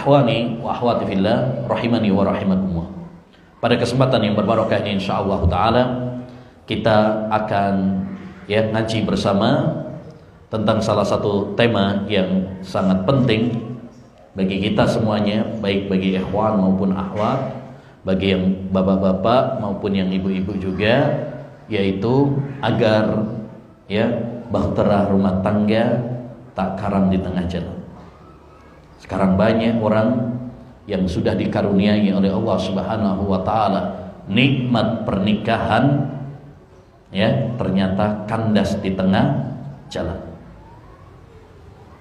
Ikhwani wa akhwati fillah rahimani wa rahimakumullah. Pada kesempatan yang berbarokah ini insyaallah taala kita akan ngaji bersama tentang salah satu tema yang sangat penting bagi kita semuanya, baik bagi ikhwan maupun akhwat, bagi yang bapak-bapak maupun yang ibu-ibu juga, yaitu agar bahtera rumah tangga tak karam di tengah jalan. Sekarang banyak orang yang sudah dikaruniai oleh Allah Subhanahu wa taala nikmat pernikahan, ternyata kandas di tengah jalan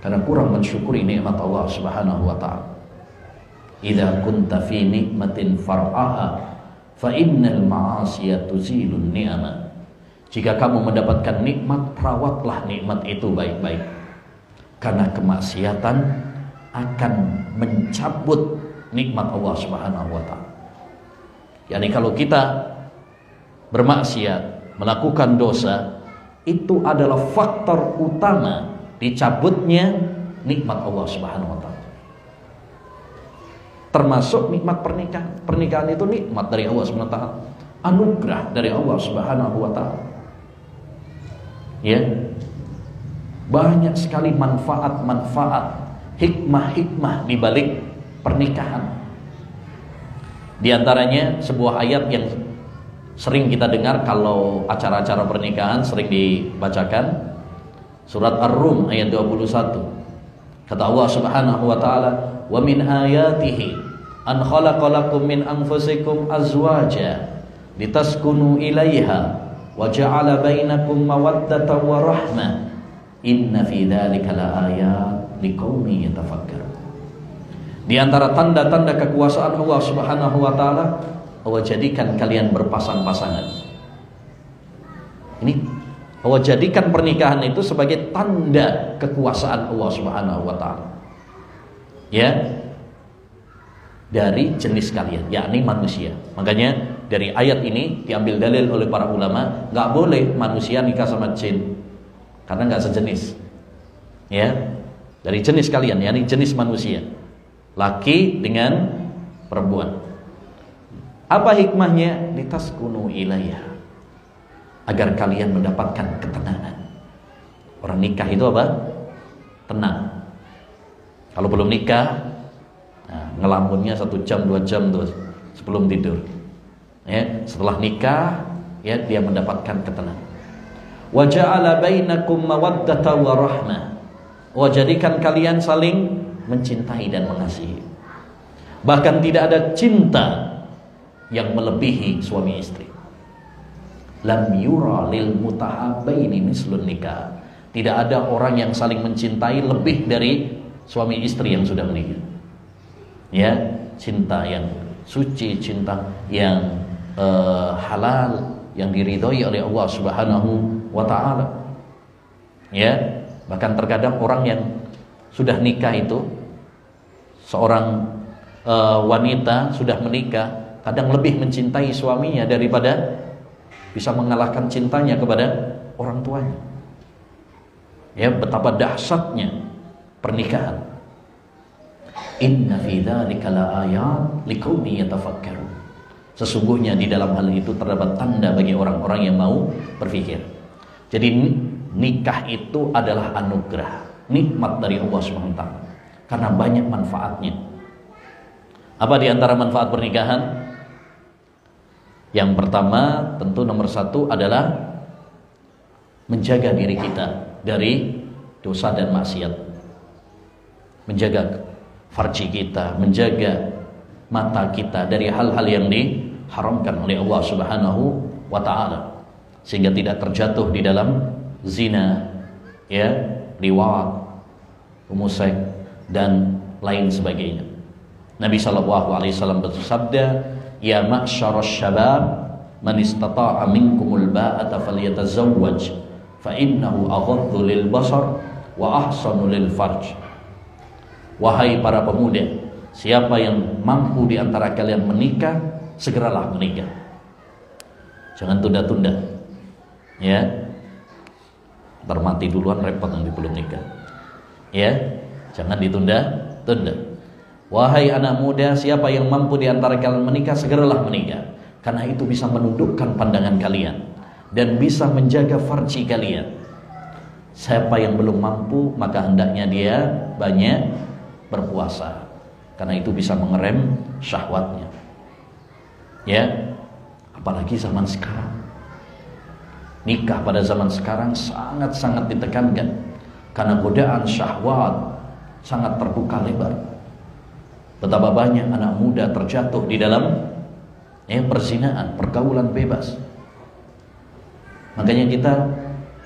karena kurang mensyukuri nikmat Allah Subhanahu wa taala. Idza kunta fi nikmatin far'aha fa innal ma'asiya tuzilun ni'ama. Jika kamu mendapatkan nikmat, rawatlah nikmat itu baik-baik, karena kemaksiatan akan mencabut nikmat Allah Subhanahu wa taala. Yani kalau kita bermaksiat, melakukan dosa, itu adalah faktor utama dicabutnya nikmat Allah Subhanahu wa taala. Termasuk nikmat pernikahan. Pernikahan itu nikmat dari Allah Subhanahu wa taala, anugerah dari Allah Subhanahu wa taala. Banyak sekali manfaat-manfaat, hikmah-hikmah di balik pernikahan. Di antaranya sebuah ayat yang sering kita dengar kalau acara-acara pernikahan sering dibacakan, surat Ar-Rum ayat 21. Kata Allah Subhanahu wa taala, "Wa min ayatihi an khalaqalakum min anfusikum azwaja litaskunu ilaiha wa ja'ala bainakum mawaddatan wa rahmah inna fi dzalika laayat liqaumin yatafakkarun." Di antara tanda-tanda kekuasaan Allah Subhanahu wa taala, Allah jadikan kalian berpasang-pasangan. Ini Allah jadikan pernikahan itu sebagai tanda kekuasaan Allah Subhanahu wa taala. Dari jenis kalian, yakni manusia. Makanya dari ayat ini diambil dalil oleh para ulama, enggak boleh manusia nikah sama jin karena enggak sejenis. Dari jenis kalian, yakni jenis manusia. Laki dengan perempuan. Apa hikmahnya? Litaskunu ilaiha, agar kalian mendapatkan ketenangan. Orang nikah itu apa? Tenang. Kalau belum nikah, ngelamunnya 1 jam 2 jam tuh sebelum tidur. Setelah nikah, dia mendapatkan ketenangan. Wa ja'ala bainakum mawaddatan wa rahmah. Jadikan kalian saling mencintai dan mengasihi. Bahkan tidak ada cinta yang melebihi suami istri. Lam yura lil mutahabbaini mislun nikah. Tidak ada orang yang saling mencintai lebih dari suami istri yang sudah menikah. Cinta yang suci, cinta yang halal, yang diridhoi oleh Allah Subhanahu wa taala. Bahkan terkadang orang yang sudah nikah itu, seorang wanita sudah menikah, kadang lebih mencintai suaminya daripada bisa mengalahkan cintanya kepada orang tuanya. Betapa dahsyatnya pernikahan. Inna fi dzalika laayat liqaumin yatafakkarun. Sesungguhnya di dalam hal itu terdapat tanda bagi orang-orang yang mau berpikir. Jadi nikah itu adalah anugerah, nikmat dari Allah SWT, karena banyak manfaatnya. Apa di antara manfaat pernikahan? Yang pertama, tentu nomor 1 adalah menjaga diri kita dari dosa dan maksiat. Menjaga farji kita, menjaga mata kita dari hal-hal yang diharamkan oleh Allah Subhanahu wa taala, sehingga tidak terjatuh di dalam zina, liwat, homoseks dan lain sebagainya. Nabi SAW bersabda, "Ya ma'syarasy syabab, man istata'a minkumul ba'ata falyatazawwaj, fa innahu aghaddu lil basar wa ahsanu lil farj." Wahai para pemuda, siapa yang mampu di antara kalian menikah, segeralah menikah. Jangan tunda-tunda. Ntar mati duluan repot nanti belum nikah. Jangan ditunda-tunda. Wahai anak muda, siapa yang mampu di antara kalian menikah, segeralah menikah. Karena itu bisa menundukkan pandangan kalian dan bisa menjaga farji kalian. Siapa yang belum mampu, maka hendaknya dia banyak berpuasa. Karena itu bisa mengerem syahwatnya. Ya, apalagi zaman sekarang. Nikah pada zaman sekarang sangat-sangat ditekankan. Karena godaan syahwat sangat terbuka lebar. Betapa banyak anak muda terjatuh di dalam perzinaan, pergaulan bebas. Makanya kita,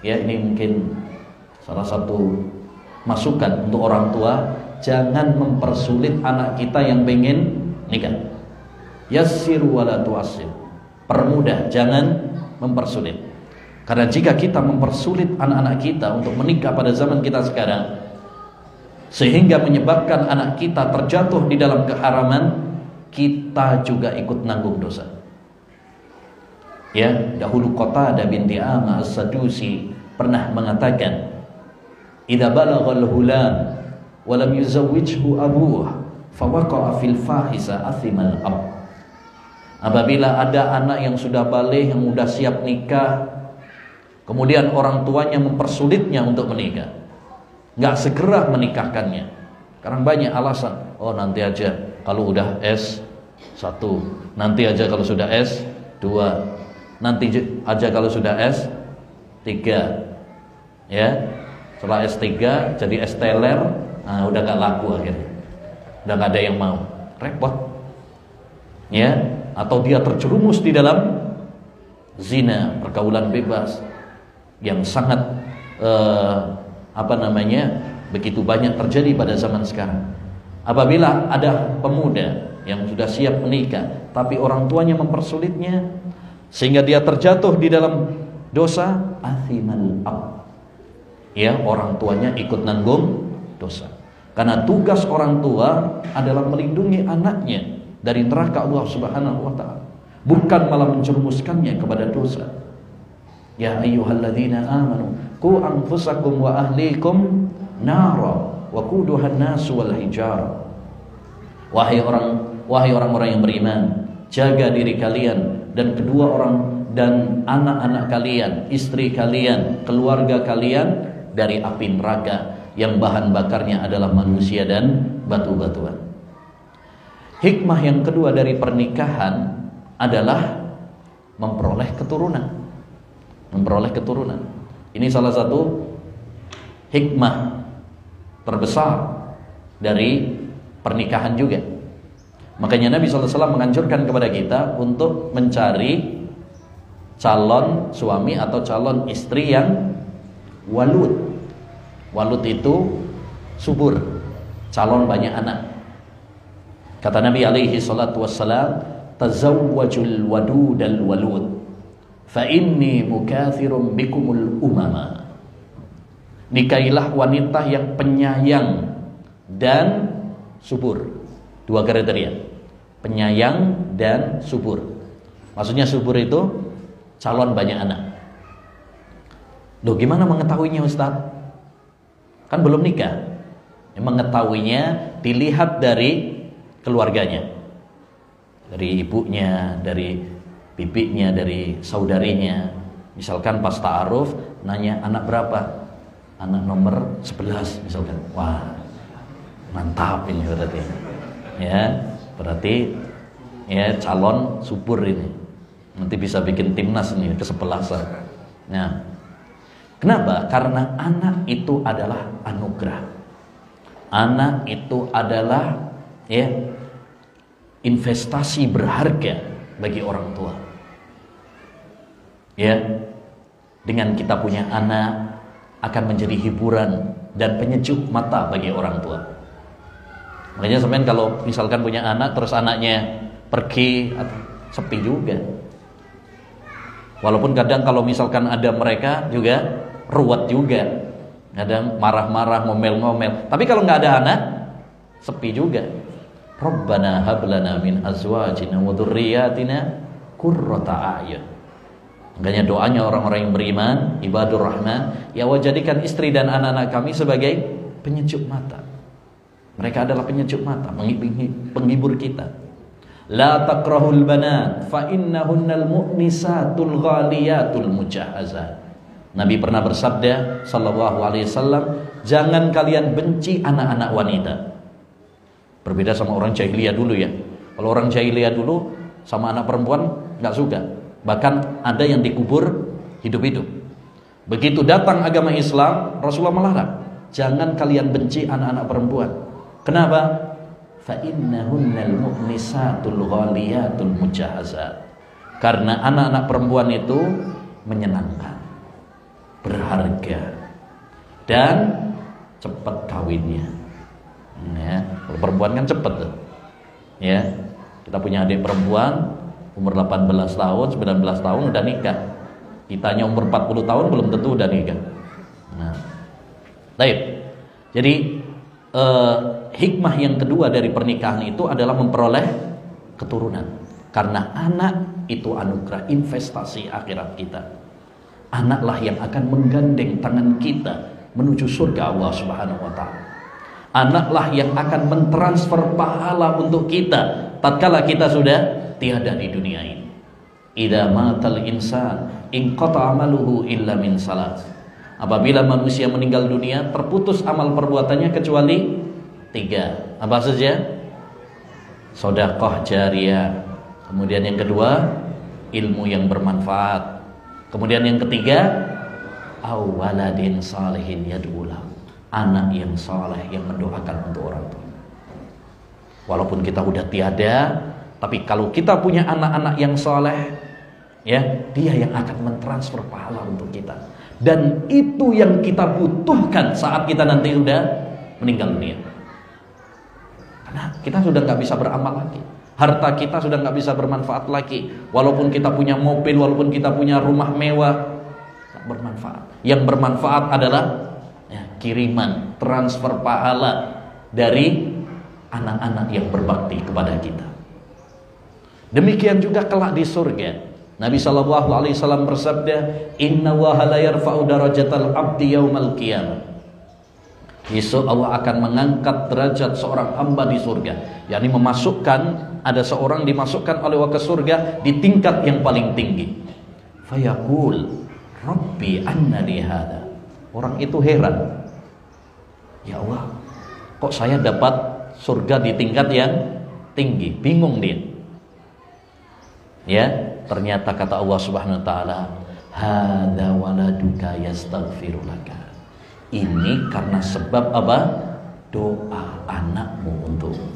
ya ini mungkin salah satu masukan untuk orang tua, jangan mempersulit anak kita yang pengen nikah. Yassir wala tu'assir. Permudah, jangan mempersulit. Karena jika kita mempersulit anak-anak kita untuk menikah pada zaman kita sekarang, sehingga menyebabkan anak kita terjatuh di dalam keharaman, kita juga ikut nanggung dosa. Ya, dahulu Qatadah binti Ama As-Sadusi pernah mengatakan, "Idza balaghal hulam wa lam yuzawwijhu abuh, fawaqa'a fil fahisa athimal ab." Apabila ada anak yang sudah baligh, yang sudah siap nikah, kemudian orang tuanya mempersulitnya untuk menikah, nggak segera menikahkannya, karena banyak alasan. Oh, nanti aja kalau udah S1, nanti aja kalau sudah S2, nanti aja kalau sudah S3. Ya, setelah S3 jadi S-teler, nah udah nggak laku akhirnya, udah nggak ada yang mau, repot. Ya, atau dia terjerumus di dalam zina, pergaulan bebas yang sangat begitu banyak terjadi pada zaman sekarang. Apabila ada pemuda yang sudah siap menikah, tapi orang tuanya mempersulitnya, sehingga dia terjatuh di dalam dosa, athimal ab. Ya, orang tuanya ikut nanggung dosa. Karena tugas orang tua adalah melindungi anaknya dari neraka Allah Subhanahu wa taala, bukan malah menjerumuskannya kepada dosa. Ya ayyuhalladzina amanu qu anfusakum wa ahlikum nara wa quduhan nas wal hijar. Wahai orang-orang yang beriman, jaga diri kalian dan kedua orang dan anak-anak kalian, istri kalian, keluarga kalian dari api neraka yang bahan bakarnya adalah manusia dan batu-batuan. Hikmah yang kedua dari pernikahan adalah memperoleh keturunan. Memperoleh keturunan. Ini salah satu hikmah terbesar dari pernikahan juga. Makanya Nabi SAW menganjurkan kepada kita untuk mencari calon suami atau calon istri yang walud. Walud itu subur, calon banyak anak. Kata Nabi alaihi salatu wassalam, tazawwajul wadudal walud fa inni mukathirum bikumul umama. Nikahilah wanita yang penyayang dan subur. Dua kriteria, penyayang dan subur. Maksudnya subur itu calon banyak anak. Loh, gimana mengetahuinya Ustaz? Kan belum nikah. Mengetahuinya dilihat dari keluarganya, dari ibunya, dari bibinya, dari saudarinya. Misalkan pas ta'aruf nanya anak berapa, anak nomor 11 misalkan. Wah, mantap ini berarti. Ya, berarti ya calon subur ini. Nanti bisa bikin timnas ini kesebelasan. Nah, kenapa? Karena anak itu adalah anugerah. Anak itu adalah ya investasi berharga bagi orang tua. Ya, dengan kita punya anak akan menjadi hiburan dan penyejuk mata bagi orang tua. Makanya sampean kalau misalkan punya anak terus anaknya pergi, sepi juga. Walaupun kadang kalau misalkan ada mereka juga ruwet juga, kadang marah-marah, ngomel-ngomel. Tapi kalau nggak ada anak, sepi juga. Rabbana hablana min azwajina wa dzurriyyatina qurrata a'yun. Makanya doanya orang-orang yang beriman, ibadur rahman, ya Allah jadikan istri dan anak-anak kami sebagai penyejuk mata. Mereka adalah penyejuk mata, penghibur kita. La takrahul banat fa innahunnal mu'nisatul ghaliyatul mujahazat. Nabi pernah bersabda sallallahu alaihi wasallam, jangan kalian benci anak-anak wanita. Berbeda sama orang jahiliyah dulu ya. Kalau orang jahiliyah dulu sama anak perempuan nggak suka. Bahkan ada yang dikubur hidup-hidup. Begitu datang agama Islam, Rasulullah melarang, jangan kalian benci anak-anak perempuan. Kenapa? Fa innahunnal mu'nisatul ghaliyatul mujahazat. Karena anak-anak perempuan itu menyenangkan, berharga, dan cepat kawinnya. Ya, kalau perempuan kan cepat tuh. Ya, kita punya adik perempuan umur 18 tahun, 19 tahun udah nikah. Kitanya umur 40 tahun belum tentu udah nikah. Nah, baik. Jadi hikmah yang kedua dari pernikahan itu adalah memperoleh keturunan. Karena anak itu anugerah, investasi akhirat kita. Anaklah yang akan menggandeng tangan kita menuju surga Allah Subhanahu wa taala. Anaklah yang akan mentransfer pahala untuk kita tatkala kita sudah tiada di dunia ini. Idza matal insan inqata amaluhu illa min salat. Apabila manusia meninggal dunia, terputus amal perbuatannya kecuali 3. Apa saja? Sedekah jariyah. Kemudian yang kedua, ilmu yang bermanfaat. Kemudian yang ketiga, awaladin salihin yad'ulah. Anak yang saleh yang mendoakan untuk orang tua. Walaupun kita udah tiada, tapi kalau kita punya anak-anak yang saleh, ya, dia yang akan mentransfer pahala untuk kita. Dan itu yang kita butuhkan saat kita nanti sudah meninggal dunia. Karena kita sudah nggak bisa beramal lagi, harta kita sudah nggak bisa bermanfaat lagi. Walaupun kita punya mobil, walaupun kita punya rumah mewah, nggak bermanfaat. Yang bermanfaat adalah ya, kiriman, transfer pahala dari anak-anak yang berbakti kepada kita. Demikian juga kelak di surga. Nabi sallallahu alaihi wasallam bersabda, "Inna Allaha la yarfa'u darajatal 'abdi yaumal qiyamah." Besok Allah akan mengangkat derajat seorang hamba di surga, yakni memasukkan, ada seorang dimasukkan oleh Allah ke surga di tingkat yang paling tinggi. Fayaqul, "Rabbi anna li hadza." Orang itu heran. Ya Allah, kok saya dapat surga di tingkat yang tinggi? Bingung dia. Ya, ternyata kata Allah Subhanahu wa taala, "Hadza waladuka yastaghfiru laka." Ini karena sebab apa? Doa anakmu untukmu.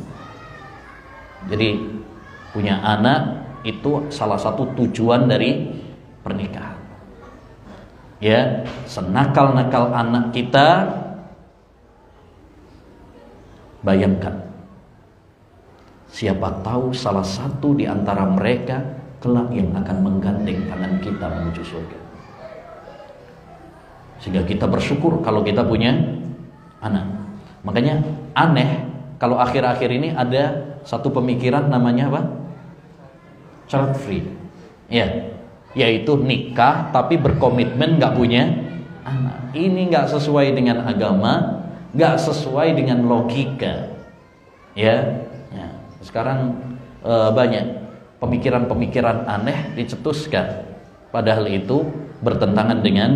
Jadi punya anak itu salah satu tujuan dari pernikahan. Ya, senakal-nakal anak kita, bayangkan, siapa tahu salah satu di antara mereka kelak yang akan menggandeng tangan kita menuju surga. Sehingga kita bersyukur kalau kita punya anak. Makanya aneh kalau akhir-akhir ini ada satu pemikiran namanya apa? Child free. Ya, yaitu nikah tapi berkomitmen nggak punya anak. Ini nggak sesuai dengan agama, nggak sesuai dengan logika. Ya, sekarang banyak pemikiran-pemikiran aneh dicetuskan, padahal itu bertentangan dengan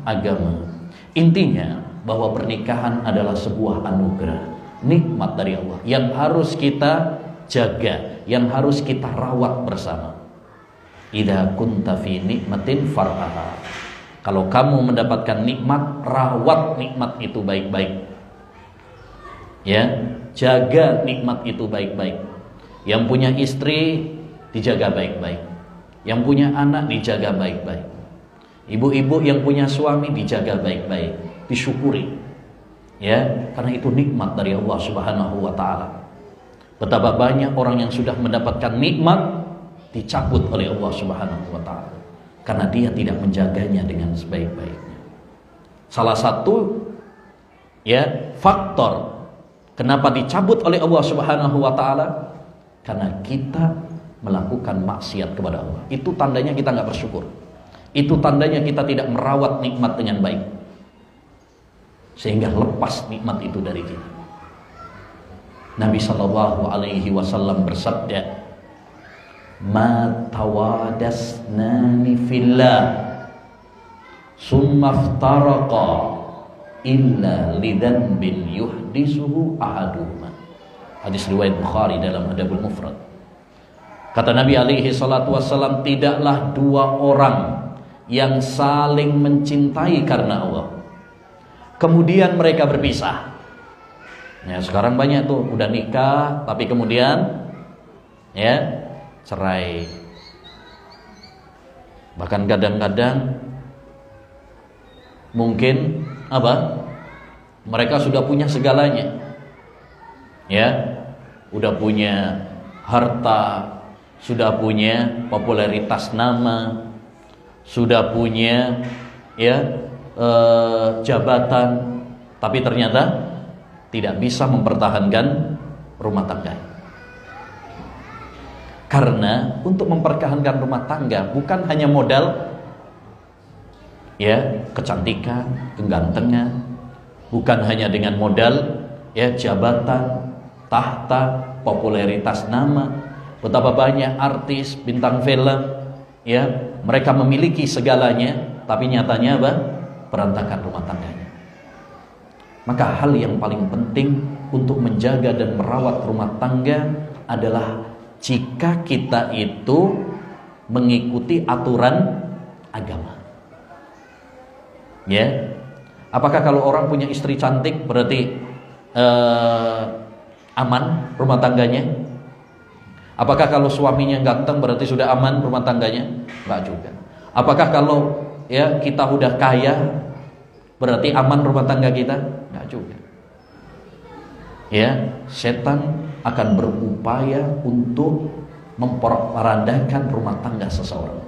agama. Intinya bahwa pernikahan adalah sebuah anugerah, nikmat dari Allah yang harus kita jaga, yang harus kita rawat bersama. Idza kunta fi nikmatin far'aha. Kalau kamu mendapatkan nikmat, rawat nikmat itu baik-baik. Ya, jaga nikmat itu baik-baik. Yang punya istri dijaga baik-baik. Yang punya anak dijaga baik-baik. Ibu-ibu yang punya suami dijaga baik-baik, disyukuri. Ya, karena itu nikmat dari Allah Subhanahu wa taala. Betapa banyak orang yang sudah mendapatkan nikmat dicabut oleh Allah Subhanahu wa taala karena dia tidak menjaganya dengan sebaik-baiknya. Salah satu ya faktor kenapa dicabut oleh Allah Subhanahu wa taala karena kita melakukan maksiat kepada Allah. Itu tandanya kita nggak bersyukur. Itu tandanya kita tidak merawat nikmat dengan baik, sehingga lepas nikmat itu dari kita. Nabi sallallahu alaihi wasallam bersabda, "Ma tawadasnani fillah summa iftaraqa illa lidzanbin yuhdisuhu ahaduhuma." Hadis riwayat Bukhari dalam Adabul Mufrad. Kata Nabi alaihi salatu wasallam, tidaklah dua orang yang saling mencintai karena Allah kemudian mereka berpisah. Ya, sekarang banyak tuh udah nikah tapi kemudian ya cerai. Bahkan kadang-kadang mungkin apa? Mereka sudah punya segalanya. Ya, udah punya harta, sudah punya popularitas nama, sudah punya ya jabatan, tapi ternyata tidak bisa mempertahankan rumah tangga. Karena untuk mempertahankan rumah tangga bukan hanya modal ya kecantikan, kegantengan, bukan hanya dengan modal ya jabatan, tahta, popularitas nama. Betapa banyak artis, bintang film ya, mereka memiliki segalanya tapi nyatanya apa? Berantakan rumah tangganya. Maka hal yang paling penting untuk menjaga dan merawat rumah tangga adalah jika kita itu mengikuti aturan agama. Ya. Apakah kalau orang punya istri cantik berarti aman rumah tangganya? Apakah kalau suaminya ganteng berarti sudah aman rumah tangganya? Enggak juga. Apakah kalau ya kita udah kaya berarti aman rumah tangga kita? Enggak juga. Ya, setan akan berupaya untuk memperandakan rumah tangga seseorang.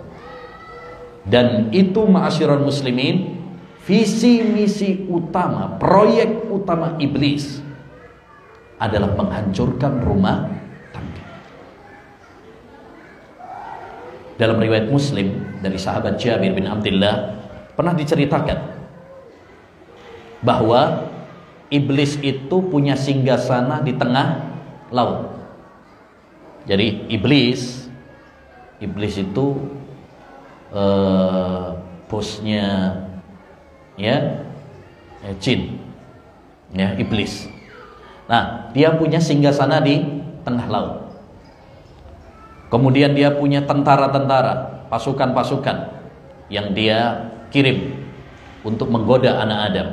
Dan itu ma'asyiral muslimin, visi misi utama, proyek utama iblis adalah menghancurkan rumah tangga. Dalam riwayat Muslim dari sahabat Jabir bin Abdullah pernah diceritakan bahwa iblis itu punya singgasana di tengah laut. Jadi iblis itu bosnya ya jin, ya iblis. Nah, dia punya singgasana di tengah laut. Kemudian dia punya tentara-tentara, pasukan-pasukan yang dia kirim untuk menggoda anak Adam.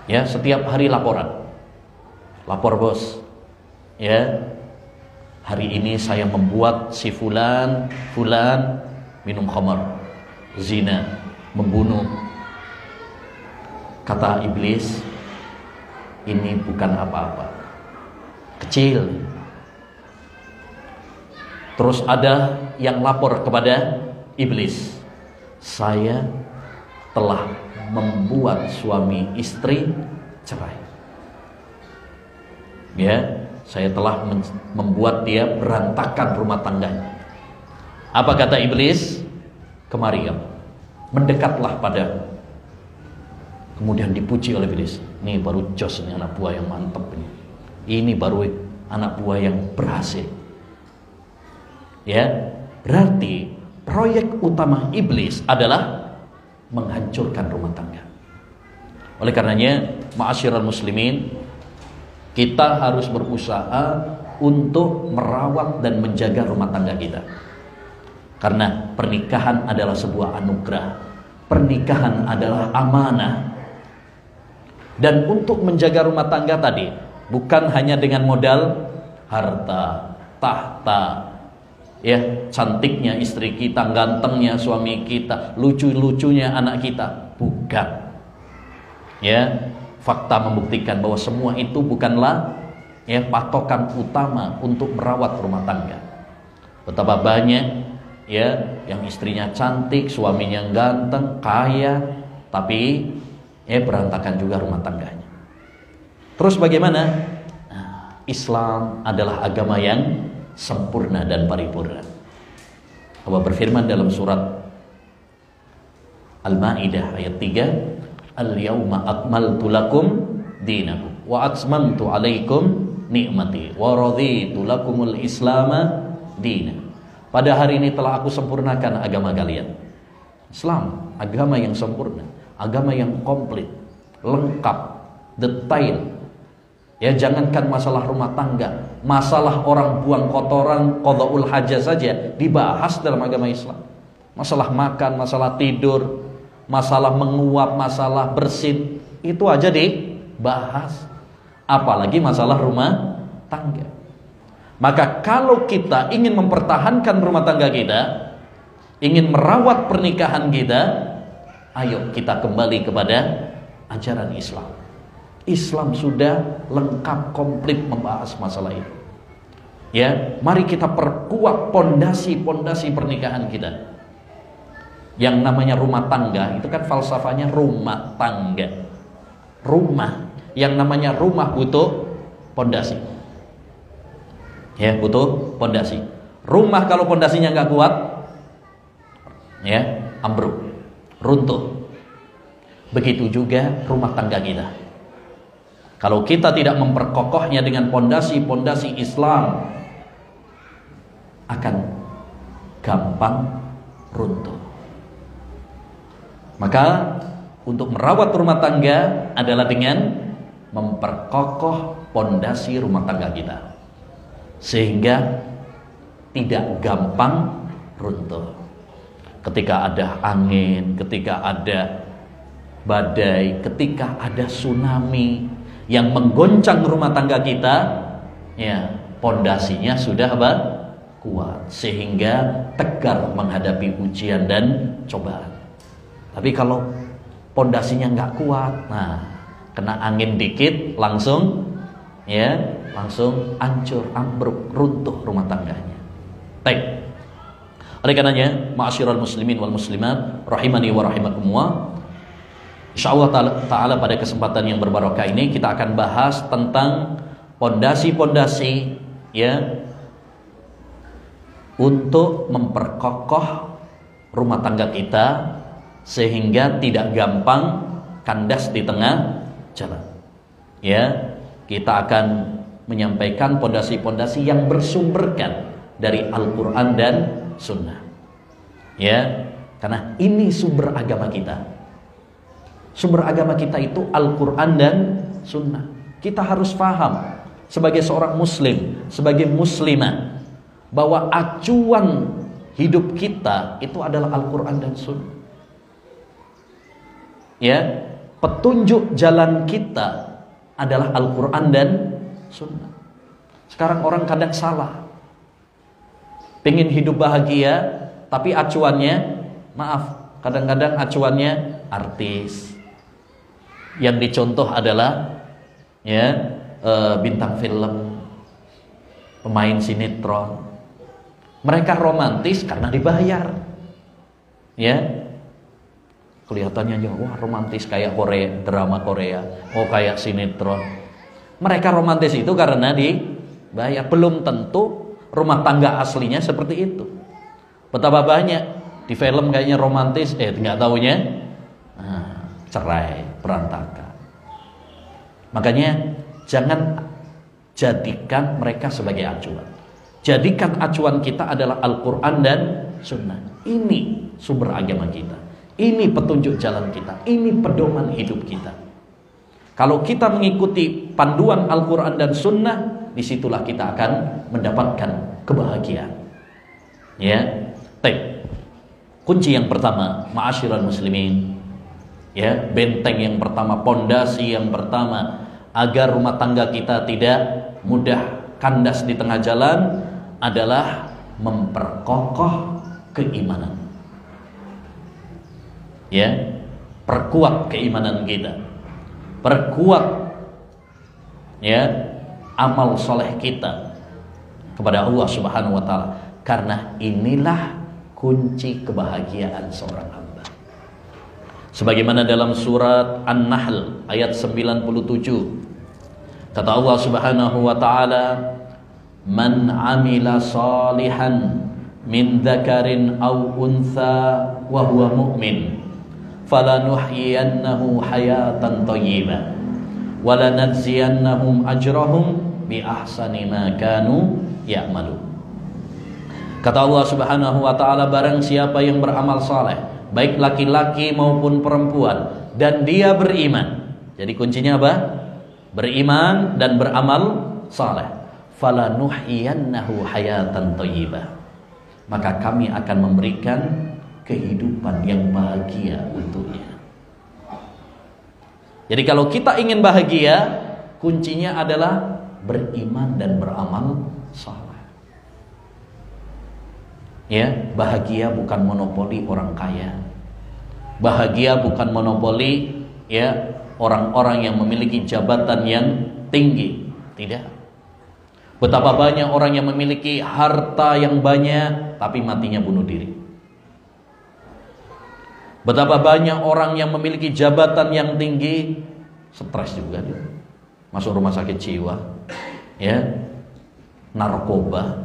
Ya, setiap hari laporan. Lapor bos. Ya. Hari ini saya membuat si fulan minum khamar, zina, membunuh. Kata iblis, ini bukan apa-apa. Kecil. Terus ada yang lapor kepada iblis, saya telah membuat suami istri cerai. Ya, saya telah membuat dia berantakan rumah tangganya. Apa kata iblis? Kemari kamu, mendekatlah pada. Kemudian dipuji oleh iblis. Ini baru jos, ini anak buah yang mantap ini. Ini baru anak buah yang berhasil. Ya, berarti proyek utama iblis adalah menghancurkan rumah tangga. Oleh karenanya, ma'asyiral muslimin, kita harus berusaha untuk merawat dan menjaga rumah tangga kita. Karena pernikahan adalah sebuah anugerah. Pernikahan adalah amanah. Dan untuk menjaga rumah tangga tadi, bukan hanya dengan modal harta, tahta, ya, cantiknya istri kita, gantengnya suami kita, lucu-lucunya anak kita, bukan. Ya, fakta membuktikan bahwa semua itu bukanlah ya patokan utama untuk merawat rumah tangga. Betapa banyak ya yang istrinya cantik, suaminya ganteng, kaya, tapi ya berantakan juga rumah tangganya. Terus bagaimana? Nah, Islam adalah agama yang sempurna dan paripurna. Allah berfirman dalam surat Al-Maidah ayat 3, "Al-yauma akmaltu lakum dinakum wa atmamtu alaikum ni'mati wa raditu lakumul islama dina. Pada hari ini telah aku sempurnakan agama kalian. Islam, agama yang sempurna, agama yang komplit, lengkap, detail. Ya, jangankan masalah rumah tangga, masalah orang buang kotoran, qadhaul hajah saja dibahas dalam agama Islam. Masalah makan, masalah tidur, masalah menguap, masalah bersin, itu aja dibahas. Apalagi masalah rumah tangga. Maka kalau kita ingin mempertahankan rumah tangga kita, ingin merawat pernikahan kita, ayo kita kembali kepada ajaran Islam. Islam sudah lengkap, komplit membahas masalah itu. Ya, mari kita perkuat pondasi-pondasi pernikahan kita. Yang namanya rumah tangga itu kan falsafahnya rumah tangga. Rumah, yang namanya rumah butuh pondasi. Ya, butuh pondasi. Rumah kalau pondasinya nggak kuat, ya, ambruk, runtuh. Begitu juga rumah tangga kita. Kalau kita tidak memperkokohnya dengan pondasi-pondasi Islam, akan gampang runtuh. Maka untuk merawat rumah tangga adalah dengan memperkokoh pondasi rumah tangga kita, sehingga tidak gampang runtuh. Ketika ada angin, ketika ada badai, ketika ada tsunami yang menggoncang rumah tangga kita, ya, pondasinya sudah kuat, sehingga tegar menghadapi ujian dan cobaan. Tapi kalau pondasinya nggak kuat, nah, kena angin dikit langsung, ya, langsung hancur, ambruk, runtuh rumah tangganya. Baik. Oleh karenanya, ma'asyiral muslimin wal muslimat rahimani wa rahimakumullah, insyaallah ta'ala pada kesempatan yang berbarokah ini kita akan bahas tentang pondasi-pondasi, ya, untuk memperkokoh rumah tangga kita sehingga tidak gampang kandas di tengah jalan. Ya, kita akan menyampaikan pondasi-pondasi yang bersumberkan dari Al-Quran dan Sunnah. Ya, karena ini sumber agama kita. Sumber agama kita itu Al-Quran dan Sunnah. Kita harus paham sebagai seorang muslim, sebagai muslimah, bahwa acuan hidup kita itu adalah Al-Quran dan Sunnah. Ya, petunjuk jalan kita adalah Al-Quran dan Sunnah. Sekarang orang kadang salah, pengen hidup bahagia, tapi acuannya, maaf, kadang-kadang acuannya artis. Yang dicontoh adalah, ya, bintang film, pemain sinetron. Mereka romantis karena dibayar. Ya, kelihatannya aja, wah, romantis kayak Korea, drama Korea, oh kayak sinetron. Mereka romantis itu karena dibayar. Belum tentu rumah tangga aslinya seperti itu. Betapa banyak di film kayaknya romantis, nggak taunya cerai, berantakan. Makanya jangan jadikan mereka sebagai acuan. Jadikan acuan kita adalah Al-Quran dan Sunnah. Ini sumber agama kita, ini petunjuk jalan kita, ini pedoman hidup kita. Kalau kita mengikuti panduan Al-Quran dan Sunnah, disitulah kita akan mendapatkan kebahagiaan. Ya, baik. Kunci yang pertama, ma'asyiral muslimin, ya, benteng yang pertama, pondasi yang pertama agar rumah tangga kita tidak mudah kandas di tengah jalan adalah memperkokoh keimanan. Ya, perkuat keimanan kita, perkuat, ya, amal soleh kita kepada Allah Subhanahu wa ta'ala, karena inilah kunci kebahagiaan seorang hamba. Sebagaimana dalam surat An-Nahl ayat 97, kata Allah Subhanahu wa ta'ala, man amila salihan min dzakarin aw untha wa huwa mu'min falanuhyiyannahu hayatan thayyibah wa lanajziyannahum ajrahum bi ahsani ma kanu ya'malu. Kata Allah Subhanahu wa taala, barang siapa yang beramal saleh, baik laki-laki maupun perempuan, dan dia beriman. Jadi kuncinya apa? Beriman dan beramal saleh. Falanuhyiyannahu hayatan thayyibah. Maka kami akan memberikan kehidupan yang bahagia untuknya. Jadi kalau kita ingin bahagia, kuncinya adalah beriman dan beramal saleh. Ya, bahagia bukan monopoli orang kaya. Bahagia bukan monopoli ya orang-orang yang memiliki jabatan yang tinggi. Tidak. Betapa banyak orang yang memiliki harta yang banyak tapi matinya bunuh diri. Betapa banyak orang yang memiliki jabatan yang tinggi, stres juga dia. Masuk rumah sakit jiwa, ya, narkoba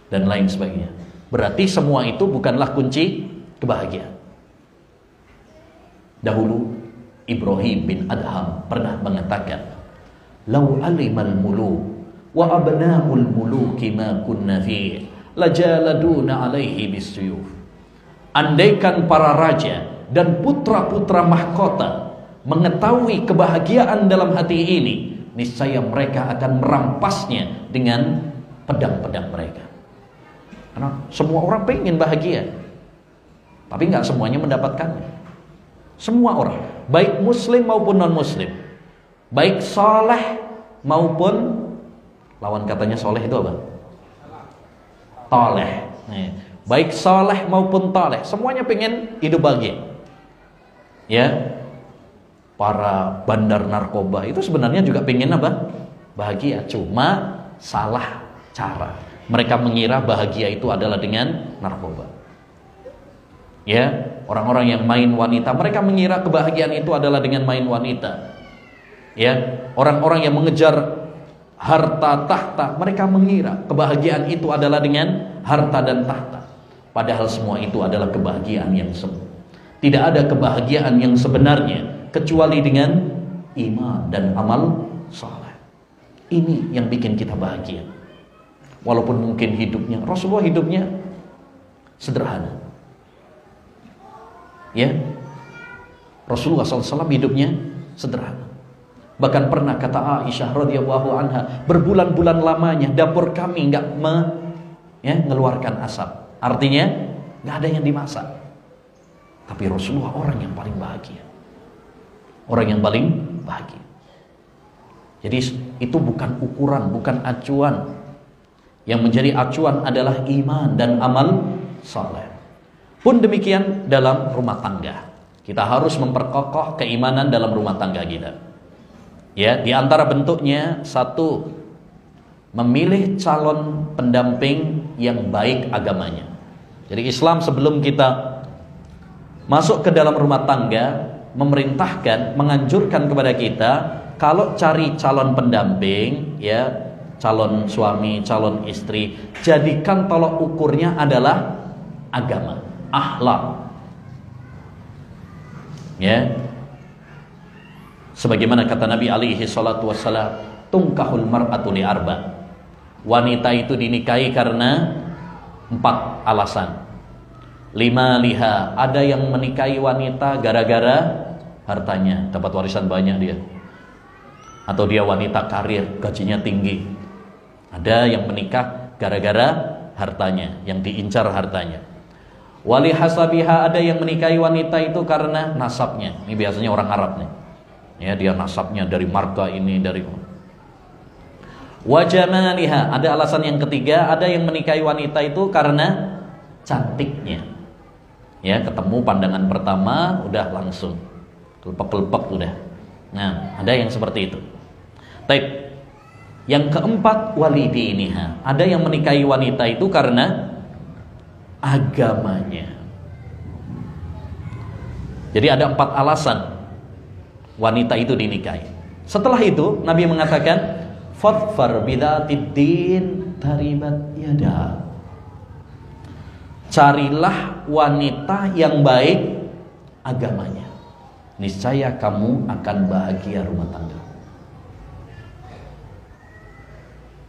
dan lain sebagainya. Berarti semua itu bukanlah kunci kebahagiaan. Dahulu Ibrahim bin Adham pernah mengatakan, "Lau alimal muluk wa abna'ul muluki ma kunna fi lajaladuna alaihi bisuyuf." Andaikan para raja dan putra-putra mahkota mengetahui kebahagiaan dalam hati ini, niscaya mereka akan merampasnya dengan pedang-pedang mereka. Karena semua orang pengen bahagia, tapi nggak semuanya mendapatkannya. Semua orang, baik muslim maupun non muslim, baik soleh maupun, lawan katanya soleh itu apa? Toleh. Baik soleh maupun toleh, semuanya pengen hidup bahagia. Ya, para bandar narkoba itu sebenarnya juga pengen apa? Bahagia, cuma salah cara. Mereka mengira bahagia itu adalah dengan narkoba. Ya, orang-orang yang main wanita, mereka mengira kebahagiaan itu adalah dengan main wanita. Ya, orang-orang yang mengejar harta tahta, mereka mengira kebahagiaan itu adalah dengan harta dan tahta. Padahal semua itu adalah kebahagiaan yang semu. Tidak ada kebahagiaan yang sebenarnya kecuali dengan iman dan amal saleh. Ini yang bikin kita bahagia. Walaupun mungkin hidupnya, Rasulullah hidupnya sederhana. Ya, Rasulullah SAW hidupnya sederhana. Bahkan pernah kata Aisyah radhiyallahu anha, berbulan-bulan lamanya dapur kami nggak mengeluarkan asap. Artinya nggak ada yang dimasak. Tapi Rasulullah orang yang paling bahagia. Orang yang paling bahagia. Jadi itu bukan ukuran, bukan acuan. Yang menjadi acuan adalah iman dan amal saleh. Pun demikian dalam rumah tangga. Kita harus memperkokoh keimanan dalam rumah tangga kita. Ya, di antara bentuknya, satu, memilih calon pendamping yang baik agamanya. Jadi Islam sebelum kita masuk ke dalam rumah tangga memerintahkan, menganjurkan kepada kita, kalau cari calon pendamping, ya, calon suami, calon istri, jadikan tolok ukurnya adalah agama, akhlak. Ya. Sebagaimana kata Nabi alaihi salatu wassalam, tungkahul mar'atu li arba. Wanita itu dinikahi karena 4 alasan. 5 liha, ada yang menikahi wanita gara-gara hartanya, dapat warisan banyak dia. Atau dia wanita karir, gajinya tinggi. Ada yang menikah gara-gara hartanya, yang diincar hartanya. Wali hasabiha, ada yang menikahi wanita itu karena nasabnya. Ini biasanya orang Arab nih. Ya, dia nasabnya dari marga ini, dari wajamaliha, ada alasan yang ketiga, ada yang menikahi wanita itu karena cantiknya. Ya, ketemu pandangan pertama udah langsung kelepek-kelepek udah. Nah, ada yang seperti itu. Baik. Yang keempat, walidiniha, ada yang menikahi wanita itu karena agamanya. Jadi ada 4 alasan wanita itu dinikahi. Setelah itu Nabi mengatakan, fadfar bidatid din taribat yada. Carilah wanita yang baik agamanya, niscaya kamu akan bahagia rumah tangga.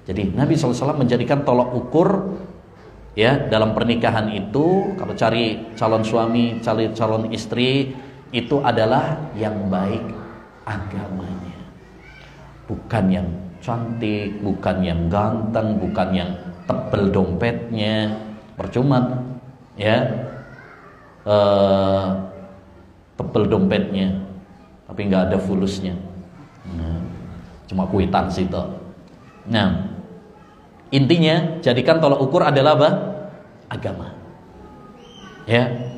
Jadi Nabi SAW menjadikan tolok ukur ya dalam pernikahan itu, kalau cari calon suami, cari calon istri, itu adalah yang baik agamanya, bukan yang cantik, bukan yang ganteng, bukan yang tebel dompetnya. Percuma ya tebel dompetnya tapi nggak ada fulusnya, cuma kwitansi toh. Nah, intinya jadikan tolak ukur adalah apa? Agama. Ya.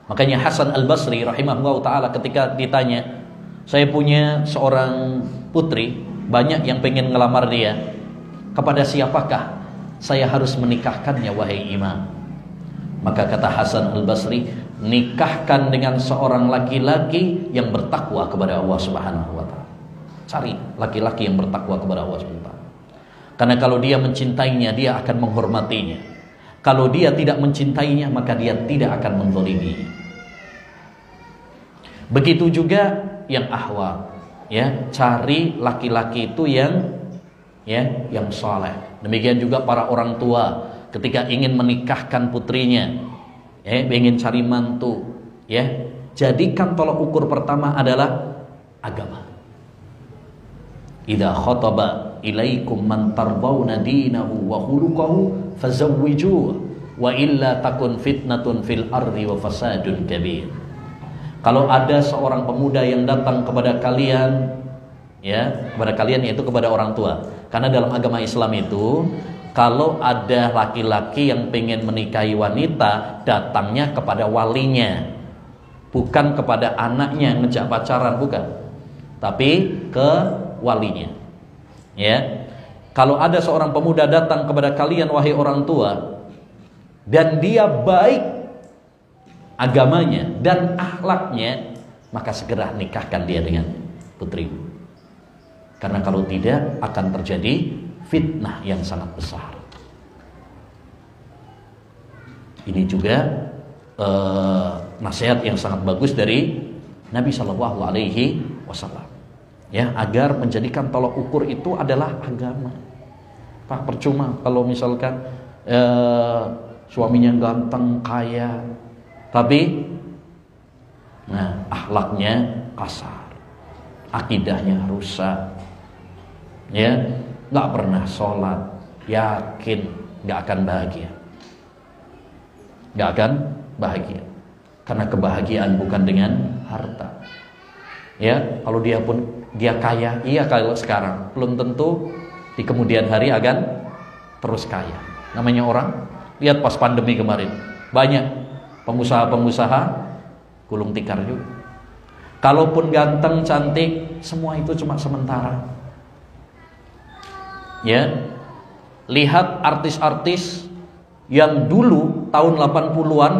Makanya Hasan Al-Basri rahimahullah taala ketika ditanya, saya punya seorang putri, banyak yang pengen ngelamar dia, kepada siapakah saya harus menikahkannya wahai imam? Maka kata Hasan Al-Basri, nikahkan dengan seorang laki-laki yang bertakwa kepada Allah Subhanahu wa taala. Cari laki-laki yang bertakwa kepada Allah Subhanahu wa taala. Karena kalau dia mencintainya, dia akan menghormatinya. Kalau dia tidak mencintainya, maka dia tidak akan menzaliminya. Begitu juga yang ahwa, ya, cari laki-laki itu yang saleh. Demikian juga para orang tua ketika ingin menikahkan putrinya, ingin cari mantu, ya, jadikan tolak ukur pertama adalah agama. Idza khataba ilaikum man tardawna dinahu wa khuluquhu fazawwijuhu wa illa takun fitnatun fil ardi wa fasadun kabir. Kalau ada seorang pemuda yang datang kepada kalian, ya, kepada kalian yaitu kepada orang tua. Karena dalam agama Islam itu, kalau ada laki-laki yang pengen menikahi wanita, datangnya kepada walinya, bukan kepada anaknya ngejak pacaran, bukan, tapi ke walinya. Ya, kalau ada seorang pemuda datang kepada kalian wahai orang tua, dan dia baik agamanya dan akhlaknya, maka segera nikahkan dia dengan putrimu. Karena kalau tidak akan terjadi fitnah yang sangat besar. Ini juga nasihat yang sangat bagus dari Nabi Shallallahu Alaihi Wasallam. Ya, agar menjadikan tolak ukur itu adalah agama. Pak, percuma kalau misalkan suaminya ganteng, kaya, tapi akhlaknya kasar, akidahnya rusak, ya, nggak pernah sholat, yakin nggak akan bahagia, nggak akan bahagia. Karena kebahagiaan bukan dengan harta. Ya, kalau dia kaya, iya, kalau sekarang belum tentu di kemudian hari akan terus kaya. Namanya orang, lihat pas pandemi kemarin, banyak pengusaha-pengusaha gulung tikar juga. Kalaupun ganteng, cantik, semua itu cuma sementara. Ya, lihat artis-artis yang dulu tahun 80-an,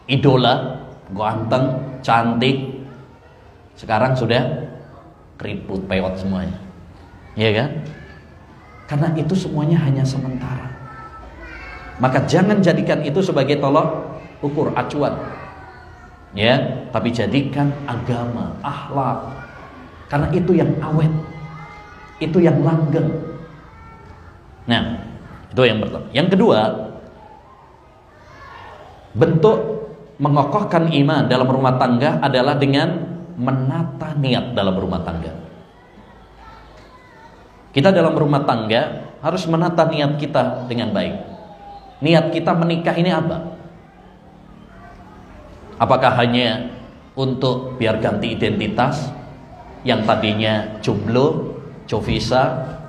idola, ganteng, cantik, sekarang sudah keriput, peot semuanya. Iya kan? Karena itu semuanya hanya sementara. Maka jangan jadikan itu sebagai tolak ukur, acuan. Ya, tapi jadikan agama, akhlak. Karena itu yang awet, itu yang langgeng. Nah, itu yang pertama. Yang kedua, bentuk mengokohkan iman dalam rumah tangga adalah dengan menata niat dalam rumah tangga. Kita dalam rumah tangga harus menata niat kita dengan baik. Niat kita menikah ini apa? Apakah hanya untuk biar ganti identitas, yang tadinya jomblo,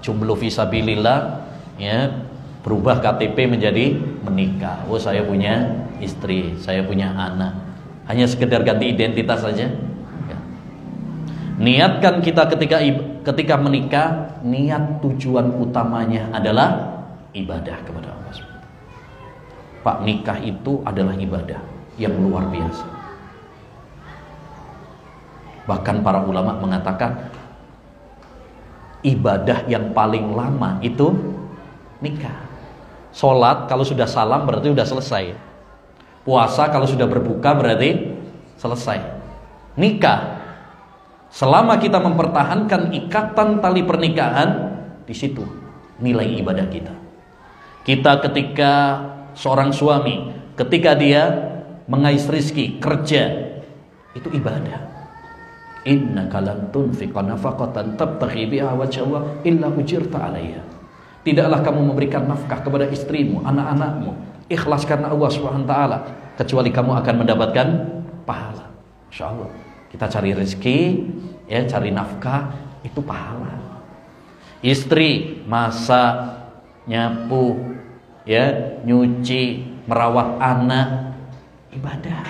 jomblo visabilillah, ya, berubah KTP menjadi menikah. Oh, saya punya istri, saya punya anak. Hanya sekedar ganti identitas saja. Ya. Niatkan kita ketika menikah, niat tujuan utamanya adalah ibadah kepada Allah. Pak, nikah itu adalah ibadah yang luar biasa. Bahkan para ulama mengatakan ibadah yang paling lama itu nikah. Sholat kalau sudah salam berarti sudah selesai. Puasa kalau sudah berbuka berarti selesai. Nikah, selama kita mempertahankan ikatan tali pernikahan, di situ nilai ibadah kita. Kita ketika seorang suami, ketika dia mengais rizki, kerja, itu ibadah. Innaka lan tunfiqa nafaqatan tabtaghi biha wajha Allah illa ujirta 'alaiha. Tidaklah kamu memberikan nafkah kepada istrimu, anak-anakmu, ikhlas karena Allah Subhanahu wa taala, kecuali kamu akan mendapatkan pahala. Insyaallah. Kita cari rezeki, ya, cari nafkah, itu pahala. Istri masak, nyapu, ya, nyuci, merawat anak, ibadah.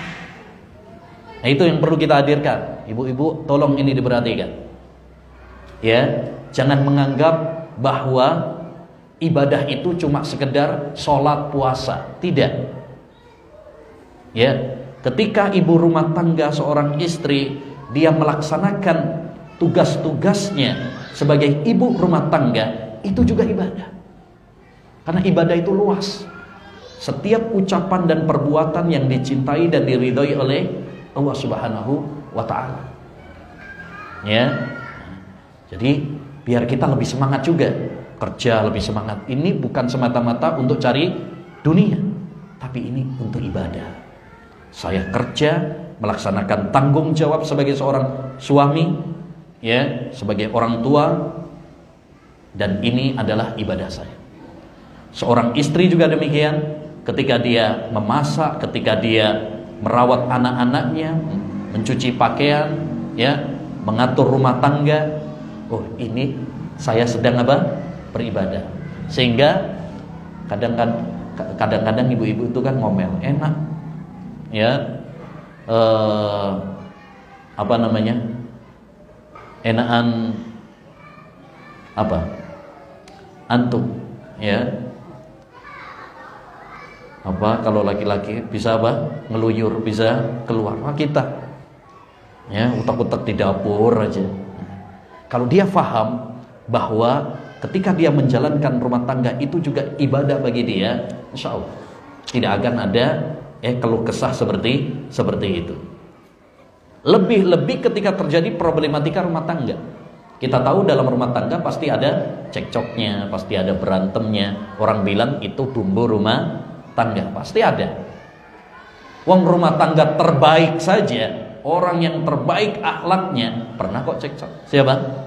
Nah, itu yang perlu kita hadirkan. Ibu-ibu, tolong ini diperhatikan. Ya, jangan menganggap bahwa ibadah itu cuma sekedar sholat puasa. Tidak. Ya, ketika ibu rumah tangga, seorang istri, dia melaksanakan tugas-tugasnya sebagai ibu rumah tangga, itu juga ibadah. Karena ibadah itu luas. Setiap ucapan dan perbuatan yang dicintai dan diridhoi oleh Allah Subhanahu wa ta'ala. Ya. Jadi biar kita lebih semangat juga, kerja lebih semangat. Ini bukan semata-mata untuk cari dunia, tapi ini untuk ibadah. Saya kerja, melaksanakan tanggung jawab sebagai seorang suami, ya, sebagai orang tua, dan ini adalah ibadah saya. Seorang istri juga demikian, ketika dia memasak, ketika dia merawat anak-anaknya, mencuci pakaian, ya, mengatur rumah tangga. Oh, ini saya sedang apa? Beribadah. Sehingga kadang-kadang ibu-ibu itu kan ngomel, enak, ya, apa namanya? Enakan apa? Antum, ya. Apa kalau laki-laki bisa apa? Ngeluyur, bisa keluar. Nah, kita, ya, utak-utak di dapur aja. Kalau dia faham bahwa ketika dia menjalankan rumah tangga itu juga ibadah bagi dia, insya Allah tidak akan ada keluh kesah seperti itu. Lebih-lebih ketika terjadi problematika rumah tangga. Kita tahu dalam rumah tangga pasti ada cekcoknya, pasti ada berantemnya. Orang bilang itu bumbu rumah tangga, pasti ada. Wong rumah tangga terbaik saja, orang yang terbaik akhlaknya, pernah kok cekcok. Siapa?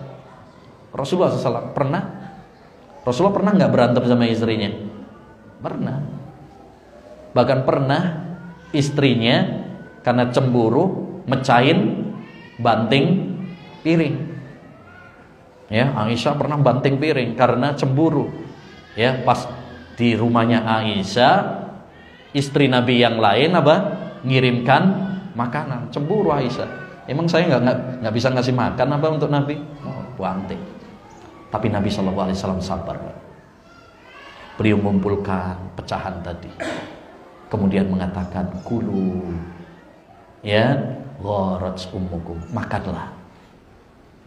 Rasulullah SAW. Pernah? Rasulullah pernah nggak berantem sama istrinya? Pernah. Bahkan pernah istrinya karena cemburu mecahin banting piring. Ya, Aisyah pernah banting piring karena cemburu. Ya, pas di rumahnya Aisyah, istri Nabi yang lain apa? Ngirimkan makanan. Cemburu Aisyah. Emang saya nggak bisa ngasih makan apa untuk Nabi? Oh, banting. Tapi Nabi SAW sabar. Beliau mengumpulkan pecahan tadi. Kemudian mengatakan, kulu, ya, gharat ummukum, makanlah.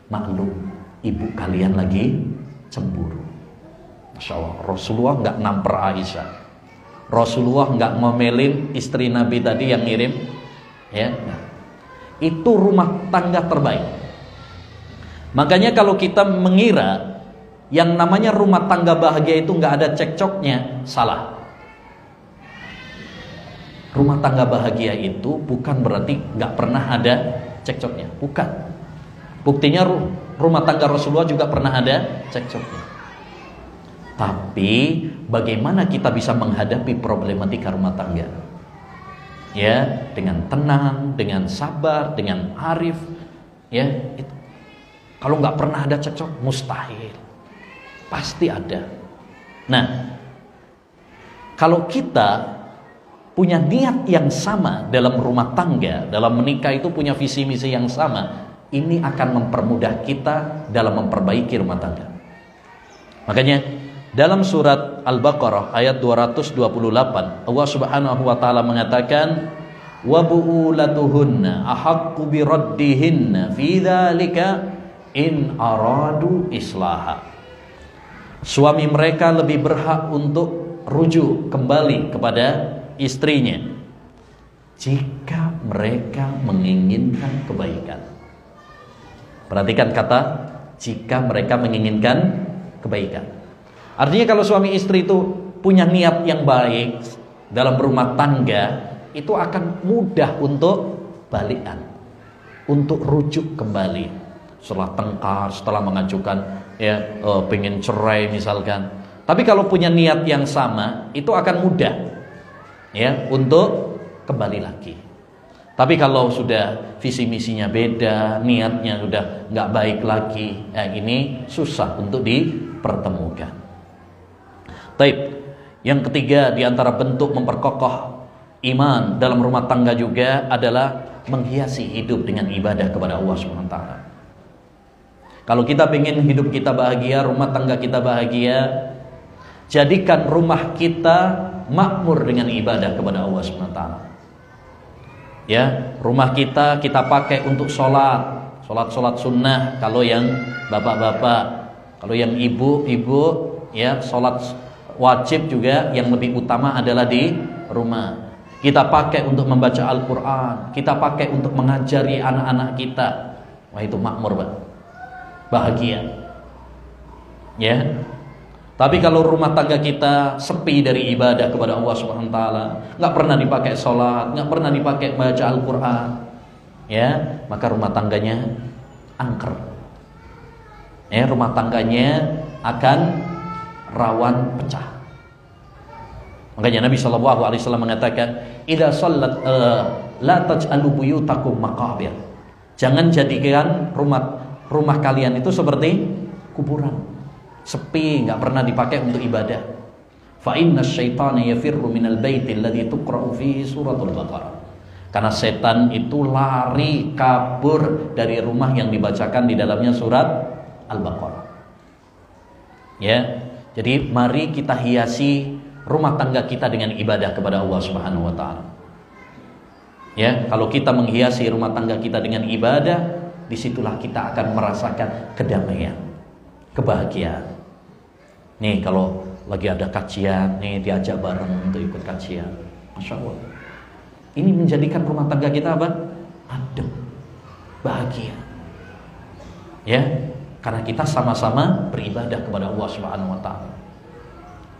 Maklum, ibu kalian lagi cemburu. Masya Allah, Rasulullah nggak namper Aisyah. Rasulullah nggak ngomelin istri Nabi tadi yang ngirim, ya. Itu rumah tangga terbaik. Makanya kalau kita mengira yang namanya rumah tangga bahagia itu nggak ada cekcoknya, salah. Rumah tangga bahagia itu bukan berarti nggak pernah ada cekcoknya, bukan. Buktinya rumah tangga Rasulullah juga pernah ada cekcoknya. Tapi bagaimana kita bisa menghadapi problematika rumah tangga? Ya, dengan tenang, dengan sabar, dengan arif. Ya, itu. Kalau nggak pernah ada cekcok, mustahil. Pasti ada. Nah, kalau kita punya niat yang sama dalam rumah tangga, dalam menikah itu punya visi misi yang sama, ini akan mempermudah kita dalam memperbaiki rumah tangga. Makanya dalam surat Al-Baqarah ayat 228, Allah Subhanahu wa taala mengatakan, wa bu'ulatuhunna ahaqqu biraddihinna fi dzalika in aradu islaha. Suami mereka lebih berhak untuk rujuk kembali kepada istrinya jika mereka menginginkan kebaikan. Perhatikan kata jika mereka menginginkan kebaikan. Artinya kalau suami istri itu punya niat yang baik dalam rumah tangga, itu akan mudah untuk balikan, untuk rujuk kembali setelah tengkar, setelah mengajukan pengen cerai misalkan. Tapi kalau punya niat yang sama, itu akan mudah untuk kembali lagi. Tapi kalau sudah visi misinya beda, niatnya sudah nggak baik lagi, ini susah untuk dipertemukan. Taib. Yang ketiga di antara bentuk memperkokoh iman dalam rumah tangga juga adalah menghiasi hidup dengan ibadah kepada Allah SWT. Kalau kita ingin hidup kita bahagia, rumah tangga kita bahagia, jadikan rumah kita makmur dengan ibadah kepada Allah SWT. Ya, rumah kita pakai untuk sholat sunnah. Kalau yang bapak-bapak, kalau yang ibu-ibu, ya sholat wajib juga yang lebih utama adalah di rumah. Kita pakai untuk membaca Al-Quran, kita pakai untuk mengajari anak-anak kita. Wah, itu makmur, Pak. Bahagia. Ya. Tapi kalau rumah tangga kita sepi dari ibadah kepada Allah SWT, nggak pernah dipakai sholat, nggak pernah dipakai baca Al-Quran, ya, maka rumah tangganya angker. Ya, rumah tangganya akan rawan pecah. Makanya Nabi SAW mengatakan, "Idza shallat la taj'alu buyutakum maqabir." Jangan jadikan rumah kalian itu seperti kuburan. Sepi, nggak pernah dipakai untuk ibadah. Fa inna syaitana yafirru minal baiti alladhi tuqra'u fihi suratul Baqarah. Karena setan itu lari kabur dari rumah yang dibacakan di dalamnya surat Al-Baqarah. Ya. Jadi mari kita hiasi rumah tangga kita dengan ibadah kepada Allah Subhanahu wa taala. Ya, kalau kita menghiasi rumah tangga kita dengan ibadah, disitulah kita akan merasakan kedamaian, kebahagiaan. Nih kalau lagi ada kajian, nih diajak bareng untuk ikut kajian, Masya Allah. Ini menjadikan rumah tangga kita apa? Adem, bahagia. Ya, karena kita sama-sama beribadah kepada Allah Subhanahu wa taala.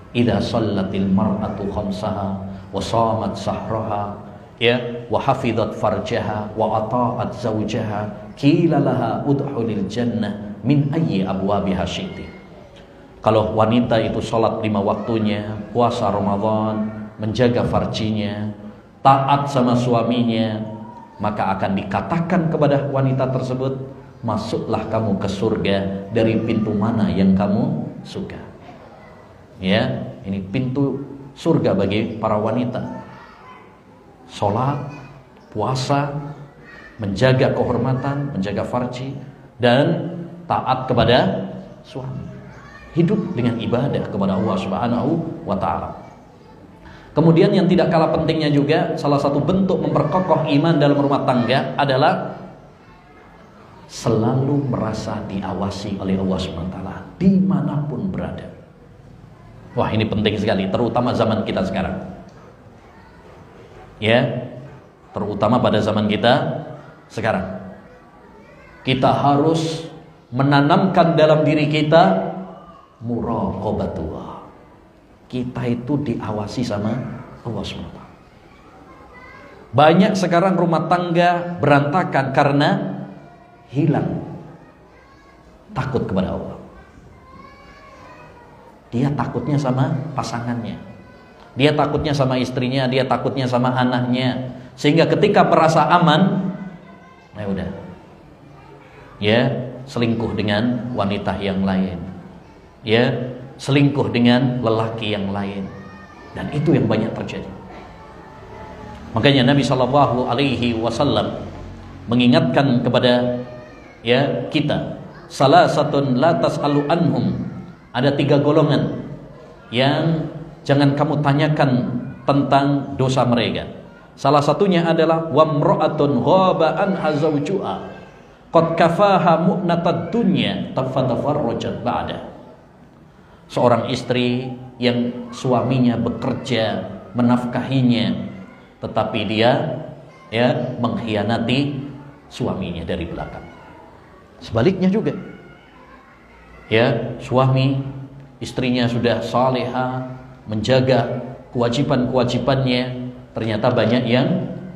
Idza shallatil mar'atu khamsaha wa shamat sahraha, ya, wa hafizat farjaha wa ata'at zawjaha, qila laha udkhulil jannah min ayyi abwabiha syi'ti. Kalau wanita itu sholat 5 waktunya, puasa Ramadan, menjaga farjinya, taat sama suaminya, maka akan dikatakan kepada wanita tersebut, masuklah kamu ke surga dari pintu mana yang kamu suka. Ya, ini pintu surga bagi para wanita. Sholat, puasa, menjaga kehormatan, menjaga farji, dan taat kepada suami. Hidup dengan ibadah kepada Allah Subhanahu wa taala. Kemudian yang tidak kalah pentingnya juga, salah satu bentuk memperkokoh iman dalam rumah tangga adalah selalu merasa diawasi oleh Allah Subhanahu wa taala dimanapun berada. Wah, ini penting sekali, terutama zaman kita sekarang. Ya, terutama pada zaman kita sekarang. Kita harus menanamkan dalam diri kita muraqabatullah. Kita itu diawasi sama Allah SWT. Banyak sekarang rumah tangga berantakan karena hilang takut kepada Allah. Dia takutnya sama pasangannya, dia takutnya sama istrinya, dia takutnya sama anaknya, sehingga ketika merasa aman, ya udah, ya selingkuh dengan wanita yang lain, ya selingkuh dengan lelaki yang lain, dan itu yang banyak terjadi. Makanya Nabi SAW mengingatkan kepada kita, salah satun la tas'alu anhum, ada 3 golongan yang jangan kamu tanyakan tentang dosa mereka. Salah satunya adalah wamra'atun ghaba anha zawjuha qad kafaha mu'natad dunya tafatafarrajat ba'da. Seorang istri yang suaminya bekerja menafkahinya, tetapi dia mengkhianati suaminya dari belakang. Sebaliknya juga, suami istrinya sudah salihah, menjaga kewajiban-kewajibannya, ternyata banyak yang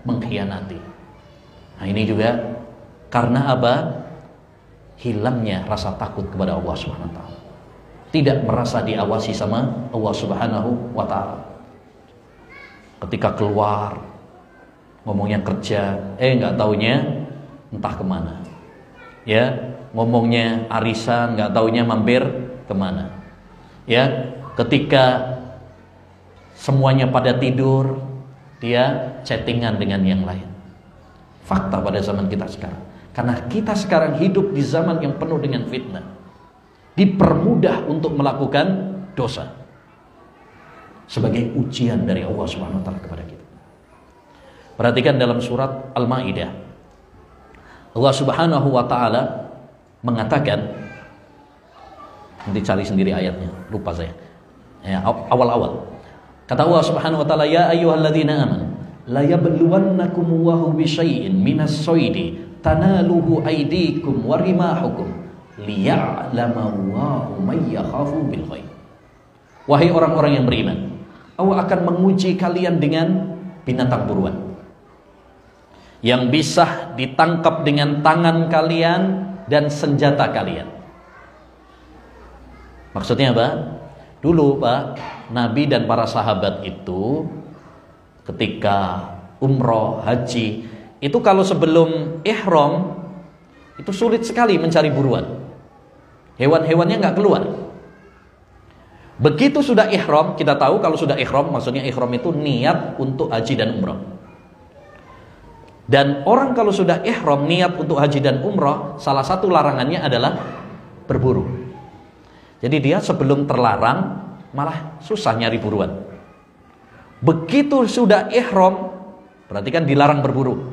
mengkhianati. Nah ini juga karena apa? Hilangnya rasa takut kepada Allah Subhanahu wa taala. Tidak merasa diawasi sama Allah Subhanahu wa taala. Ketika keluar ngomongnya kerja, nggak taunya entah kemana. Ya, ngomongnya arisan, nggak taunya mampir kemana. Ya, ketika semuanya pada tidur, dia chattingan dengan yang lain. Fakta pada zaman kita sekarang. Karena kita sekarang hidup di zaman yang penuh dengan fitnah, dipermudah untuk melakukan dosa sebagai ujian dari Allah Subhanahu wa taala kepada kita. Perhatikan dalam surat Al-Maidah, Allah Subhanahu wa taala mengatakan, nanti cari sendiri ayatnya, lupa saya. Ya, awal-awal. Kata Allah Subhanahu wa taala, ya ayyuhalladzina amanu la yabluwannakumullahu bisyai'in minas soidi tanaluhu aydikum wa rimahukum liya'lamallahu may yakhafu bil ghaib. Wahai orang-orang yang beriman, Allah akan menguji kalian dengan binatang buruan yang bisa ditangkap dengan tangan kalian dan senjata kalian. Maksudnya apa? Dulu Pak, Nabi dan para sahabat itu ketika umroh, haji, itu kalau sebelum ihram itu sulit sekali mencari buruan. Hewan-hewannya nggak keluar. Begitu sudah ihram, kita tahu kalau sudah ihram, maksudnya ihram itu niat untuk haji dan umrah. Dan orang kalau sudah ihram niat untuk haji dan umrah, salah satu larangannya adalah berburu. Jadi dia sebelum terlarang malah susah nyari buruan. Begitu sudah ihram, berarti kan dilarang berburu.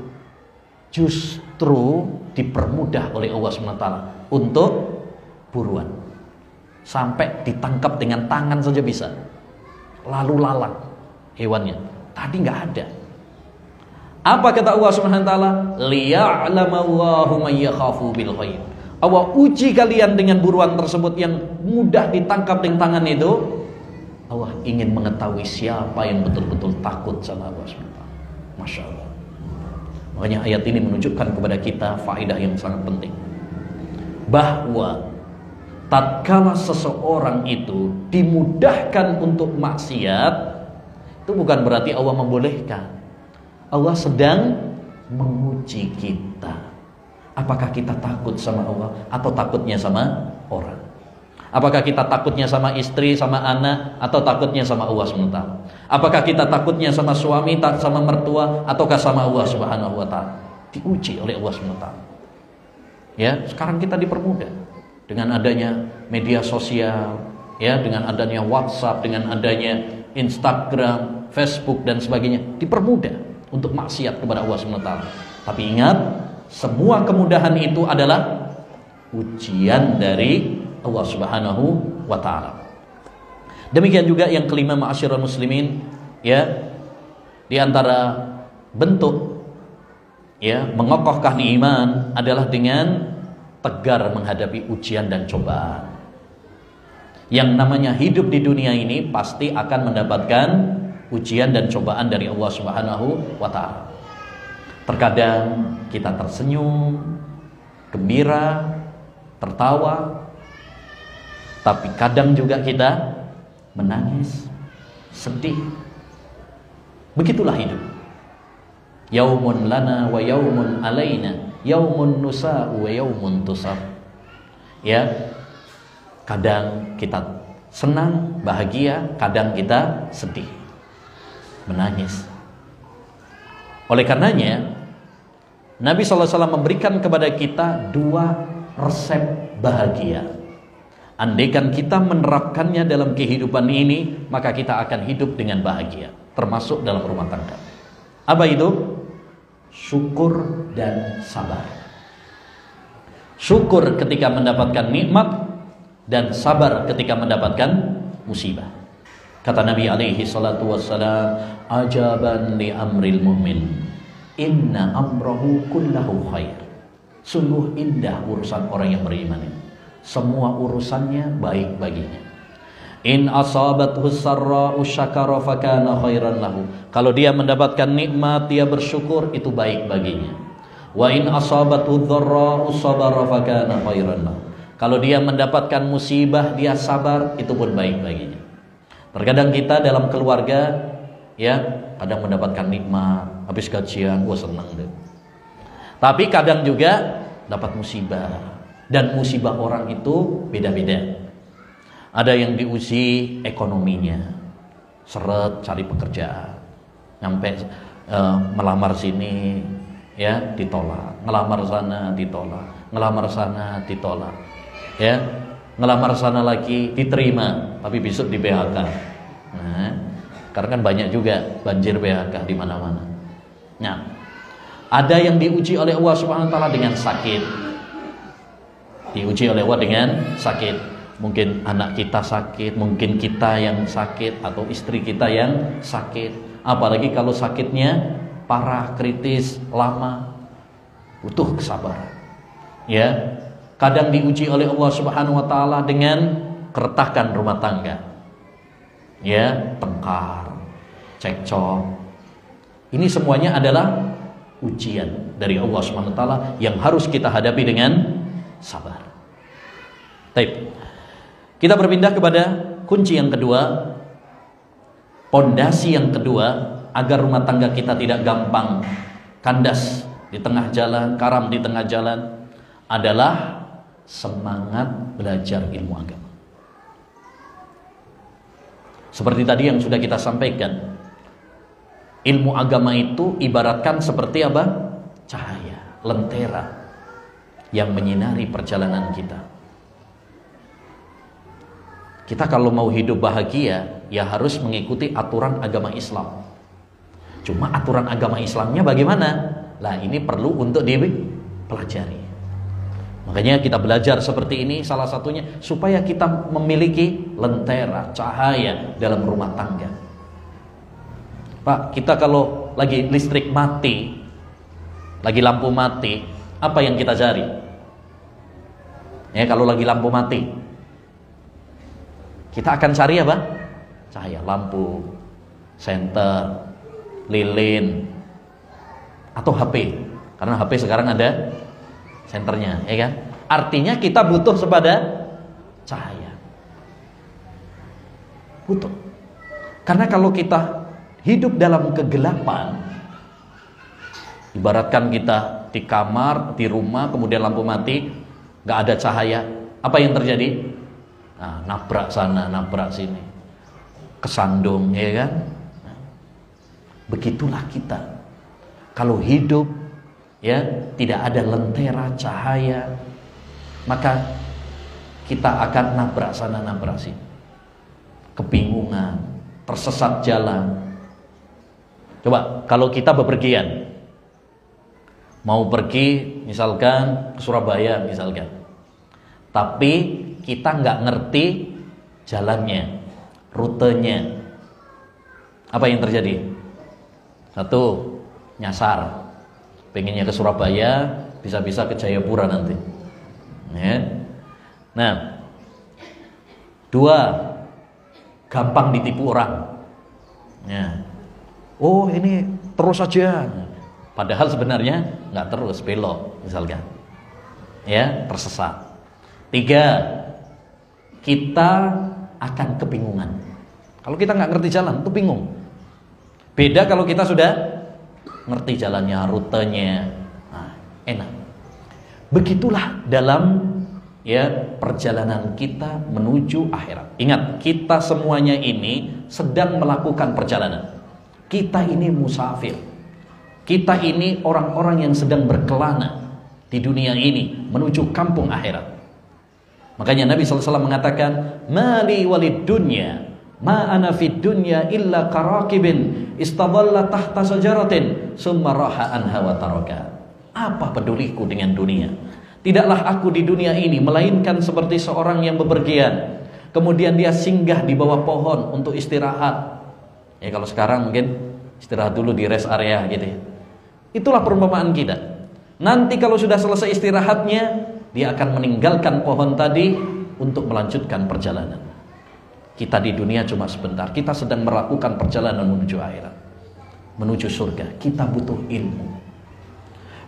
Justru dipermudah oleh Allah SWT untuk buruan. Sampai ditangkap dengan tangan saja bisa. Lalu lalang hewannya. Tadi nggak ada. Apa kata Allah SWT? Liya'lamallahu may yakhafu bil ghaib. Allah uji kalian dengan buruan tersebut yang mudah ditangkap dengan tangan itu. Allah ingin mengetahui siapa yang betul-betul takut sama Allah SWT. Masya Allah. Makanya ayat ini menunjukkan kepada kita faedah yang sangat penting, bahwa tatkala seseorang itu dimudahkan untuk maksiat, itu bukan berarti Allah membolehkan. Allah sedang menguji kita. Apakah kita takut sama Allah atau takutnya sama orang? Apakah kita takutnya sama istri, sama anak, atau takutnya sama Allah SWT? Apakah kita takutnya sama suami, sama mertua, ataukah sama Allah Subhanahu wa taala? Diuji oleh Allah SWT. Ya, sekarang kita dipermudah dengan adanya media sosial, ya, dengan adanya WhatsApp, dengan adanya Instagram, Facebook dan sebagainya, dipermudah untuk maksiat kepada Allah SWT. Tapi ingat, semua kemudahan itu adalah ujian dari Allah Subhanahu wa taala. Demikian juga yang kelima, ma'asyiral muslimin, ya, di antara bentuk ya mengokohkan iman adalah dengan tegar menghadapi ujian dan cobaan. Yang namanya hidup di dunia ini pasti akan mendapatkan ujian dan cobaan dari Allah Subhanahu wa taala. Terkadang kita tersenyum, gembira, tertawa, tapi kadang juga kita menangis, sedih. Begitulah hidup. Yaumun lana wa yaumun alaina, yaumun nusa'u wa yaumun tusab. Ya, kadang kita senang, bahagia, kadang kita sedih, menangis. Oleh karenanya Nabi SAW memberikan kepada kita dua resep bahagia. Andaikan kita menerapkannya dalam kehidupan ini, maka kita akan hidup dengan bahagia, termasuk dalam rumah tangga. Apa itu? Syukur dan sabar. Syukur ketika mendapatkan nikmat dan sabar ketika mendapatkan musibah. Kata Nabi alaihi salatu wassalam, ajaban li amril mu'min, inna amrahu kullahu khair. Sungguh indah urusan orang yang beriman ini. Semua urusannya baik baginya. In asabathu sarra'u syakara fakana khairan lahu. Kalau dia mendapatkan nikmat, dia bersyukur, itu baik baginya. Wa in asabathu dharra'u sabara fakana khairan lahu. Kalau dia mendapatkan musibah, dia sabar, itu pun baik baginya. Terkadang kita dalam keluarga, ya, kadang mendapatkan nikmat, habis gajian, wah senang deh. Tapi kadang juga dapat musibah. Dan musibah orang itu beda-beda. Ada yang diuji ekonominya, seret cari pekerjaan, nyampe melamar sini, ya ditolak, ngelamar sana ditolak, ngelamar sana ditolak, ya ngelamar sana lagi diterima, tapi besok di PHK. Nah, karena kan banyak juga banjir PHK di mana-mana. Nah, ada yang diuji oleh Allah Subhanahu Wa Taala dengan sakit, diuji oleh Allah dengan sakit. Mungkin anak kita sakit, mungkin kita yang sakit, atau istri kita yang sakit. Apalagi kalau sakitnya parah, kritis, lama, butuh kesabaran. Ya, kadang diuji oleh Allah Subhanahu Wa Taala dengan keretakan rumah tangga. Ya, tengkar, cekcok. Ini semuanya adalah ujian dari Allah Subhanahu Wa Taala yang harus kita hadapi dengan sabar. Baik. Kita berpindah kepada kunci yang kedua, pondasi yang kedua agar rumah tangga kita tidak gampang kandas di tengah jalan, karam di tengah jalan, adalah semangat belajar ilmu agama. Seperti tadi yang sudah kita sampaikan, ilmu agama itu ibaratkan seperti apa? Cahaya, lentera yang menyinari perjalanan kita. Kita kalau mau hidup bahagia, ya harus mengikuti aturan agama Islam. Cuma aturan agama Islamnya bagaimana? Lah ini perlu untuk dipelajari. Makanya kita belajar seperti ini, salah satunya supaya kita memiliki lentera, cahaya dalam rumah tangga. Pak, kita kalau lagi listrik mati, lagi lampu mati, apa yang kita cari? Ya, kalau lagi lampu mati, kita akan cari apa? Cahaya, lampu, senter, lilin, atau HP. Karena HP sekarang ada senternya, ya kan? Artinya kita butuh kepada cahaya. Butuh. Karena kalau kita hidup dalam kegelapan, ibaratkan kita di kamar, di rumah, kemudian lampu mati, gak ada cahaya, apa yang terjadi? Nah, nabrak sana, nabrak sini, kesandung, ya kan? Nah, begitulah kita. Kalau hidup, ya tidak ada lentera cahaya, maka kita akan nabrak sana, nabrak sini, kebingungan, tersesat jalan. Coba kalau kita bepergian, mau pergi, misalkan ke Surabaya, misalkan, tapi kita nggak ngerti jalannya, rutenya, apa yang terjadi? Satu, nyasar, pengennya ke Surabaya, bisa-bisa ke Jayapura nanti, ya. Nah, dua, gampang ditipu orang, ya. Oh ini terus saja, padahal sebenarnya nggak terus, belok misalkan, ya, tersesat. Tiga, kita akan kebingungan. Kalau kita nggak ngerti jalan, itu bingung. Beda kalau kita sudah ngerti jalannya, rutenya, nah, enak. Begitulah dalam ya perjalanan kita menuju akhirat. Ingat, kita semuanya ini sedang melakukan perjalanan. Kita ini musafir. Kita ini orang-orang yang sedang berkelana di dunia ini menuju kampung akhirat. Makanya Nabi SAW mengatakan, mali walid dunya, ma ana fid dunya illa karakibin istadalla tahta sajaratin summa raha anha wa taraka. Apa peduliku dengan dunia? Tidaklah aku di dunia ini melainkan seperti seorang yang bepergian, kemudian dia singgah di bawah pohon untuk istirahat. Ya kalau sekarang mungkin istirahat dulu di rest area gitu ya. Itulah perumpamaan kita. Nanti kalau sudah selesai istirahatnya, dia akan meninggalkan pohon tadi untuk melanjutkan perjalanan. Kita di dunia cuma sebentar. Kita sedang melakukan perjalanan menuju akhirat, menuju surga. Kita butuh ilmu.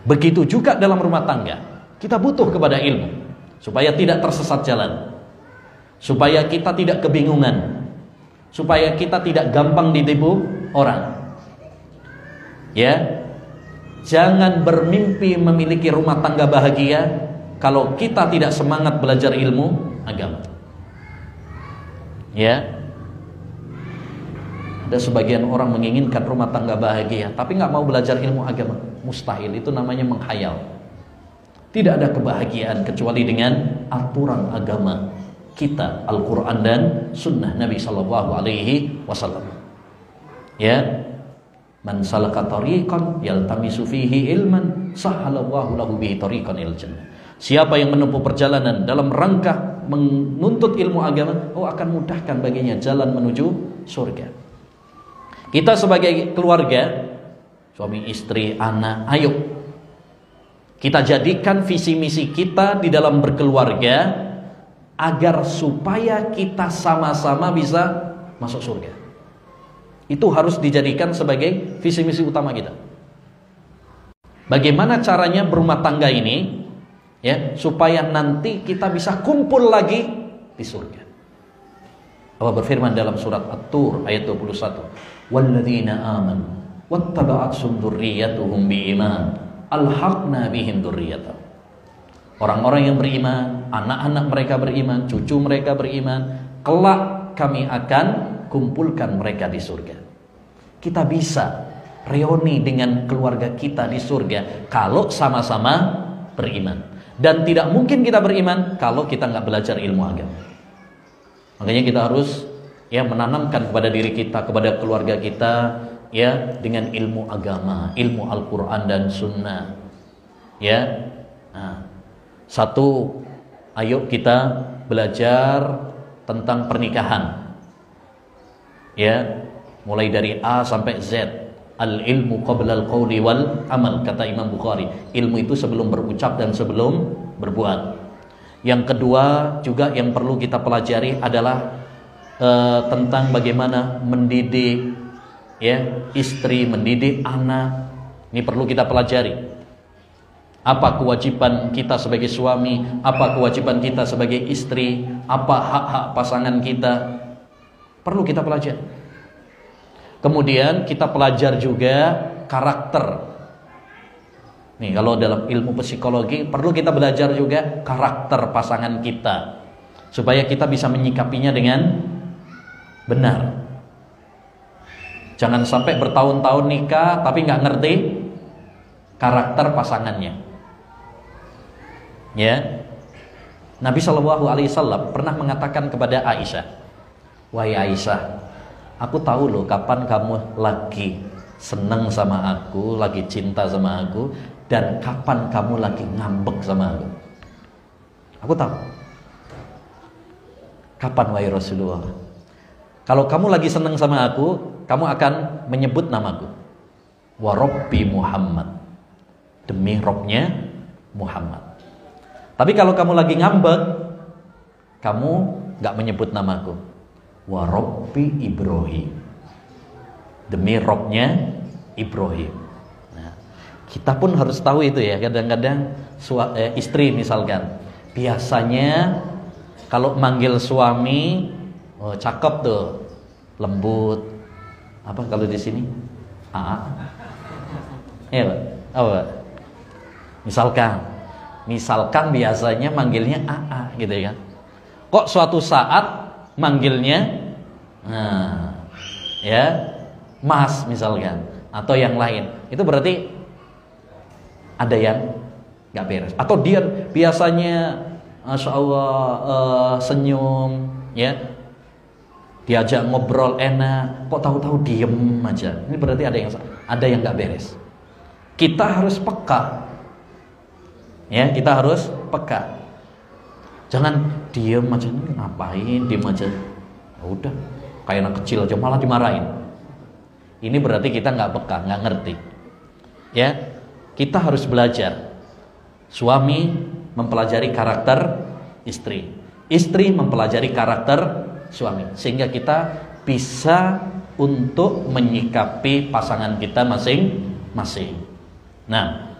Begitu juga dalam rumah tangga. Kita butuh kepada ilmu supaya tidak tersesat jalan, supaya kita tidak kebingungan, supaya kita tidak gampang ditipu orang. Ya, jangan bermimpi memiliki rumah tangga bahagia kalau kita tidak semangat belajar ilmu agama. Ya, ada sebagian orang menginginkan rumah tangga bahagia tapi nggak mau belajar ilmu agama. Mustahil, itu namanya menghayal. Tidak ada kebahagiaan kecuali dengan aturan agama kita, Al-Quran dan Sunnah Nabi Sallallahu Alaihi Wasallam. Ya, man salaka tariqan yaltamisu fihi ilman sahalallahu lahu bihi tariqan ilal jannah. Siapa yang menempuh perjalanan dalam rangka menuntut ilmu agama, akan mudahkan baginya jalan menuju surga. Kita sebagai keluarga, suami, istri, anak, ayo kita jadikan visi misi kita di dalam berkeluarga agar supaya kita sama-sama bisa masuk surga. Itu harus dijadikan sebagai visi misi utama kita. Bagaimana caranya berumah tangga ini, ya, supaya nanti kita bisa kumpul lagi di surga. Allah berfirman dalam surat At-Tur ayat 21, "Walladzina amanu wattaba'athum dzurriyyatuhum biiman alhaqna bihim dzurriyyatahum." Orang-orang yang beriman, anak-anak mereka beriman, cucu mereka beriman, kelak kami akan kumpulkan mereka di surga. Kita bisa reuni dengan keluarga kita di surga kalau sama-sama beriman. Dan tidak mungkin kita beriman kalau kita nggak belajar ilmu agama. Makanya kita harus menanamkan kepada diri kita, kepada keluarga kita, dengan ilmu agama, ilmu Al-Quran dan Sunnah. Satu, ayo kita belajar tentang pernikahan. Mulai dari A sampai Z. Al-ilmu qabla al-qawli wal amal, kata Imam Bukhari. Ilmu itu sebelum berucap dan sebelum berbuat. Yang kedua juga yang perlu kita pelajari adalah tentang bagaimana mendidik istri, mendidik anak. Ini perlu kita pelajari. Apa kewajiban kita sebagai suami, apa kewajiban kita sebagai istri, apa hak-hak pasangan kita, perlu kita pelajari. Kemudian kita pelajar juga karakter. Nih, kalau dalam ilmu psikologi perlu kita belajar juga karakter pasangan kita supaya kita bisa menyikapinya dengan benar. Jangan sampai bertahun-tahun nikah tapi nggak ngerti karakter pasangannya. Nabi Shallallahu Alaihi Wasallam pernah mengatakan kepada Aisyah, "Wahai Aisyah, aku tahu loh kapan kamu lagi seneng sama aku, lagi cinta sama aku, dan kapan kamu lagi ngambek sama aku. Aku tahu. Kapan wahai Rasulullah? Kalau kamu lagi seneng sama aku, kamu akan menyebut namaku. Wa Rabbi Muhammad. Demi Robnya Muhammad. Tapi kalau kamu lagi ngambek, kamu gak menyebut namaku. Wa Rabbi Ibrahim. Demi Robnya Ibrahim. Nah, kita pun harus tahu itu ya. Kadang-kadang istri misalkan, biasanya kalau manggil suami, cakep tuh, lembut. Apa kalau di sini? Iya, Pak. Apa, Pak? Misalkan biasanya manggilnya AA gitu ya. Kok suatu saat manggilnya Mas misalkan atau yang lain, itu berarti ada yang nggak beres. Atau dia biasanya Masya Allah senyum ya, diajak ngobrol enak, kok tahu-tahu diem aja. Ini berarti ada yang nggak beres. Kita harus peka ya, kita harus peka. Jangan diem aja, ngapain diem aja, udah kayak anak kecil aja malah dimarahin. Ini berarti kita nggak peka, nggak ngerti. Ya, kita harus belajar. Suami mempelajari karakter istri, istri mempelajari karakter suami, sehingga kita bisa untuk menyikapi pasangan kita masing-masing. Nah,